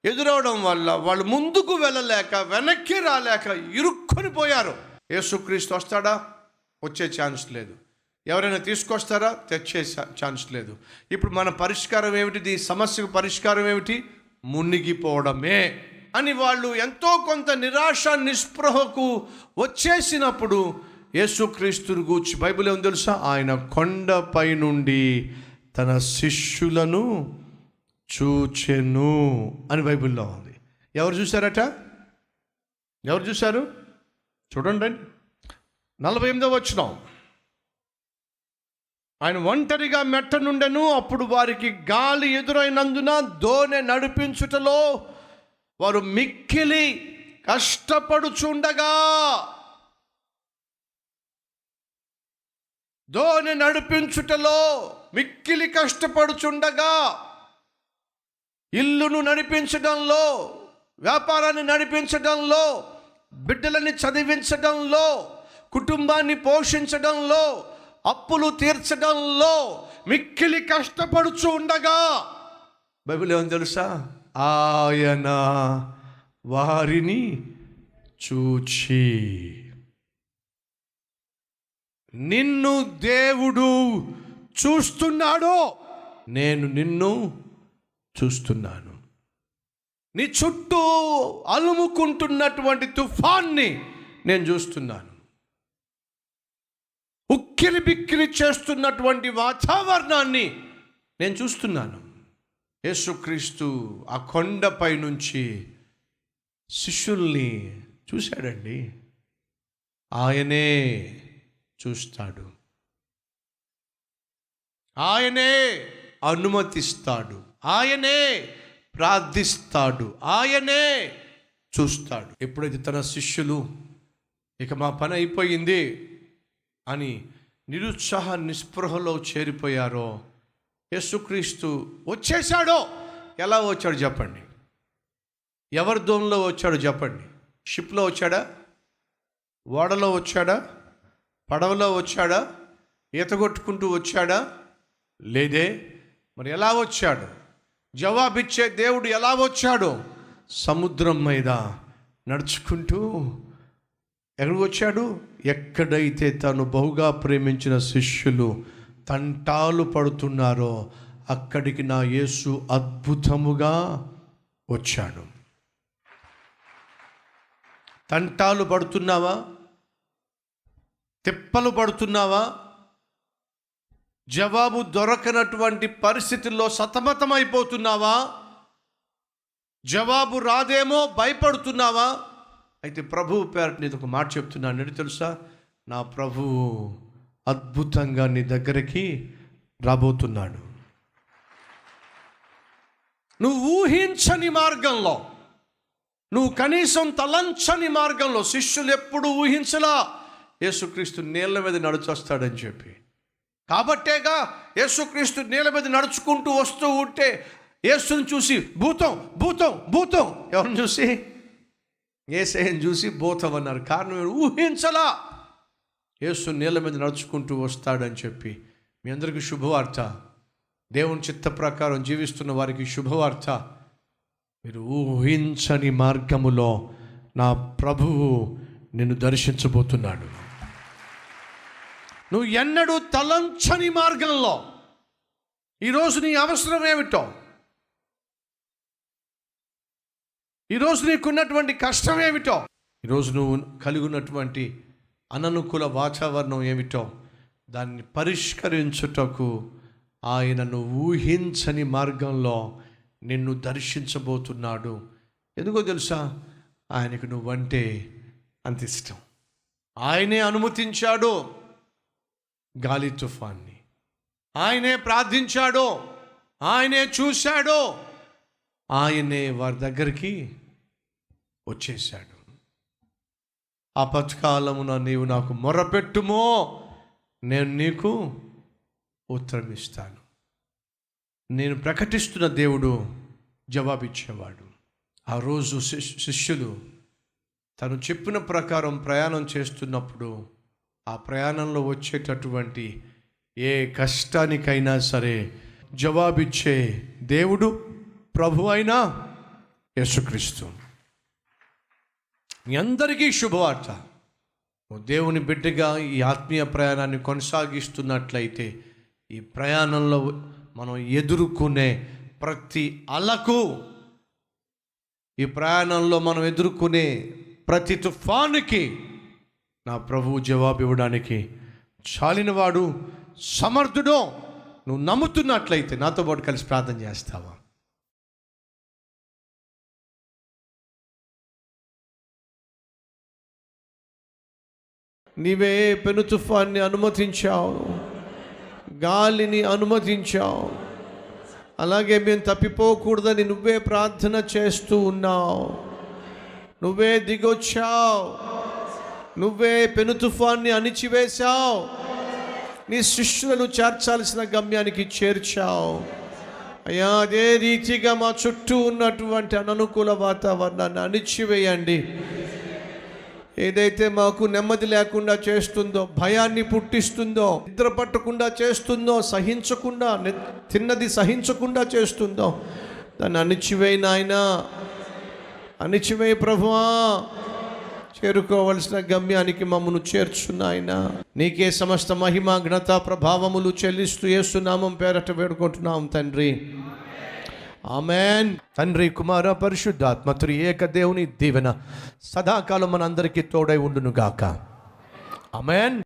ఎదురవడం వల్ల వాళ్ళు ముందుకు వెళ్ళలేక వెనక్కి రాలేక ఇరుక్కొని పోయారు. యేసుక్రీస్తు వస్తాడా? వచ్చే ఛాన్స్ లేదు. ఎవరైనా తీసుకొస్తారా? తెచ్చే ఛాన్స్ లేదు. ఇప్పుడు మన పరిష్కారం ఏమిటి? సమస్యకు పరిష్కారం ఏమిటి? మునిగిపోవడమే అని వాళ్ళు ఎంతో కొంత నిరాశ నిస్పృహకు వచ్చేసినప్పుడు యేసుక్రీస్తుని గూర్చి బైబిల్ ఏమో తెలుసా? ఆయన కొండపై నుండి తన శిష్యులను చూచెను అని బైబిల్లో ఉంది. ఎవరు చూశారట? ఎవరు చూశారు? చూడండి, 48వ వచనం. ఆయన ఒంటరిగా మెట్ట నుండెను. అప్పుడు వారికి గాలి ఎదురైనందున దోణి నడిపించుటలో వారు మిక్కిలి కష్టపడుచుండగా, దోణి నడిపించుటలో మిక్కిలి కష్టపడుచుండగా, ఇల్లును నడిపించడంలో, వ్యాపారాన్ని నడిపించడంలో, బిడ్డలని చదివించడంలో, కుటుంబాన్ని పోషించడంలో, అప్పులు తీర్చడంలో మిక్కిలి కష్టపడుచు ఉండగా, బైబిల్ ఏమని తెలుసా? ఆయన వారిని చూచి, నిన్ను దేవుడు చూస్తున్నాడు, నేను నిన్ను చూస్తున్నాను. నీ చుట్టూ అలుముకుంటున్నటువంటి తుఫాన్ని నేను చూస్తున్నాను. ఉక్కిరి బిక్కిరి చేస్తున్నటువంటి వాతావరణాన్ని నేను చూస్తున్నాను. యేసుక్రీస్తు ఆ కొండపై నుంచి శిష్యుల్ని చూశాడండి. ఆయనే చూస్తాడు, ఆయనే అనుమతిస్తాడు, ఆయనే ప్రార్థిస్తాడు, ఆయనే చూస్తాడు. ఎప్పుడైతే తన శిష్యులు ఇక మా పని అయిపోయింది అని నిరుత్సాహ నిస్పృహలో చేరిపోయారో, యేసుక్రీస్తు వచ్చేసాడో. ఎలా వచ్చాడు చెప్పండి? ఎవరి దోణిలో వచ్చాడో చెప్పండి? షిప్లో వచ్చాడా? ఓడలో వచ్చాడా? పడవలో వచ్చాడా? ఈత కొట్టుకుంటూ వచ్చాడా? లేదే. మరి ఎలా వచ్చాడు? జవాబిచ్చే దేవుడు ఎలా వచ్చాడు? సముద్రం మీద నడుచుకుంటూ ఎక్కడికి వచ్చాడు? ఎక్కడైతే తను బహుగా ప్రేమించిన శిష్యులు తంటాలు పడుతున్నారో అక్కడికి నా యేసు అద్భుతముగా వచ్చాడు. తంటాలు పడుతున్నావా? తిప్పలు పడుతున్నావా? జవాబు దొరకనటువంటి పరిస్థితుల్లో సతమతమైపోతున్నావా? జవాబు రాదేమో భయపడుతున్నావా? అయితే ప్రభువు పేరట నీకు ఒక మాట చెప్తున్నాను. ఏంటి తెలుసా? నా ప్రభువు అద్భుతంగా నీ దగ్గరికి రాబోతున్నాడు. నువ్వు ఊహించని మార్గంలో, నువ్వు కనీసం తలంచని మార్గంలో, శిష్యులు ఎప్పుడు ఊహించలా యేసుక్రీస్తు నీళ్ళ మీద నడుచొస్తాడని చెప్పి. కాబట్టేగా యేసుక్రీస్తు నీళ్ళ మీద నడుచుకుంటూ వస్తూ ఉంటే యేసుని చూసి భూతం భూతం భూతం, ఎవరిని చూసి? యేసయ్యను చూసి భూతం అన్నారు. కారణం ఊహించలా యేసు నీళ్ళ మీద నడుచుకుంటూ వస్తాడని చెప్పి. మీ అందరికీ శుభవార్త, దేవుని చిత్త ప్రకారం జీవిస్తున్న వారికి శుభవార్త. మీరు ఊహించని మార్గములో నా ప్రభువు నిన్ను దర్శించబోతున్నాడు. నువ్వు ఎన్నడూ తలంచని మార్గంలో ఈరోజు నీ అవసరం ఏమిటో, ఈరోజు నీకున్నటువంటి కష్టం ఏమిటో, ఈరోజు నువ్వు కలిగి ఉన్నటువంటి అననుకూల వాతావరణం ఏమిటో దాన్ని పరిష్కరించుటకు ఆయనను ఊహించని మార్గంలో నిన్ను దర్శించబోతున్నాడు. ఎందుకో తెలుసా? ఆయనకు నువ్వంటే అంత ఇష్టం. ఆయనే అనుమతించాడు గాలి తుఫాన్ని, ఆయనే ప్రార్థించాడు, ఆయనే చూశాడు, ఆయనే వారి దగ్గరికి వచ్చేశాడు. ఆపత్కాలమున నీవు నాకు మొరపెట్టుమో, నేను నీకు ఉత్తరం ఇస్తాను. నేను ప్రకటిస్తున్న దేవుడు జవాబిచ్చేవాడు. ఆ రోజు శిష్యులు తను చెప్పిన ప్రకారం ప్రయాణం చేస్తున్నప్పుడు ఆ ప్రయాణంలో వచ్చేటటువంటి ఏ కష్టానికైనా సరే జవాబిచ్చే దేవుడు ప్రభు అయినా యేసుక్రీస్తు. మీ అందరికీ శుభవార్త. దేవుని బిడ్డగా ఈ ఆత్మీయ ప్రయాణాన్ని కొనసాగిస్తున్నట్లయితే ఈ ప్రయాణంలో మనం ఎదుర్కొనే ప్రతి అలకు, ఈ ప్రయాణంలో మనం ఎదుర్కొనే ప్రతి తుఫానుకి నా ప్రభువు జవాబు ఇవ్వడానికి చాలినవాడు, సమర్థుడు. నువ్వు నమ్ముతున్నట్లయితే నాతో పాటు కలిసి ప్రార్థన చేస్తావా? నీవే పెను తుఫాన్ని అనుమతించావు, గాలిని అనుమతించావు. అలాగే మేము తప్పిపోకూడదని నువ్వే ప్రార్థన చేస్తూ ఉన్నావు. నువ్వే దిగొచ్చావు, నువ్వే పెను తుఫాన్ని అణిచివేశావు, నీ శిష్యులను చేర్చాల్సిన గమ్యానికి చేర్చావు. అయ్యా, అదే రీతిగా మా చుట్టూ ఉన్నటువంటి అననుకూల వాతావరణాన్ని అణిచివేయండి. ఏదైతే మాకు నెమ్మది లేకుండా చేస్తుందో, భయాన్ని పుట్టిస్తుందో, నిద్ర పట్టకుండా చేస్తుందో, సహించకుండా తిన్నది సహించకుండా చేస్తుందో, దాన్ని అణిచివేయి నాయనా, అణిచివేయి ప్రభువా. చేరుకోవలసిన గమ్యానికి మమ్మను చేర్చున్నాయన. నీకే సమస్త మహిమ ఘనత ప్రభావములు చెల్లిస్తూ యేసు నామం పేరట వేడుకుంటున్నాం తండ్రి. ఆమెన్. తండ్రి, కుమార, పరిశుద్ధాత్మ త్రియేక దేవుని దీవెన సదాకాలం మనందరికీ తోడై ఉండును గాక. ఆమెన్.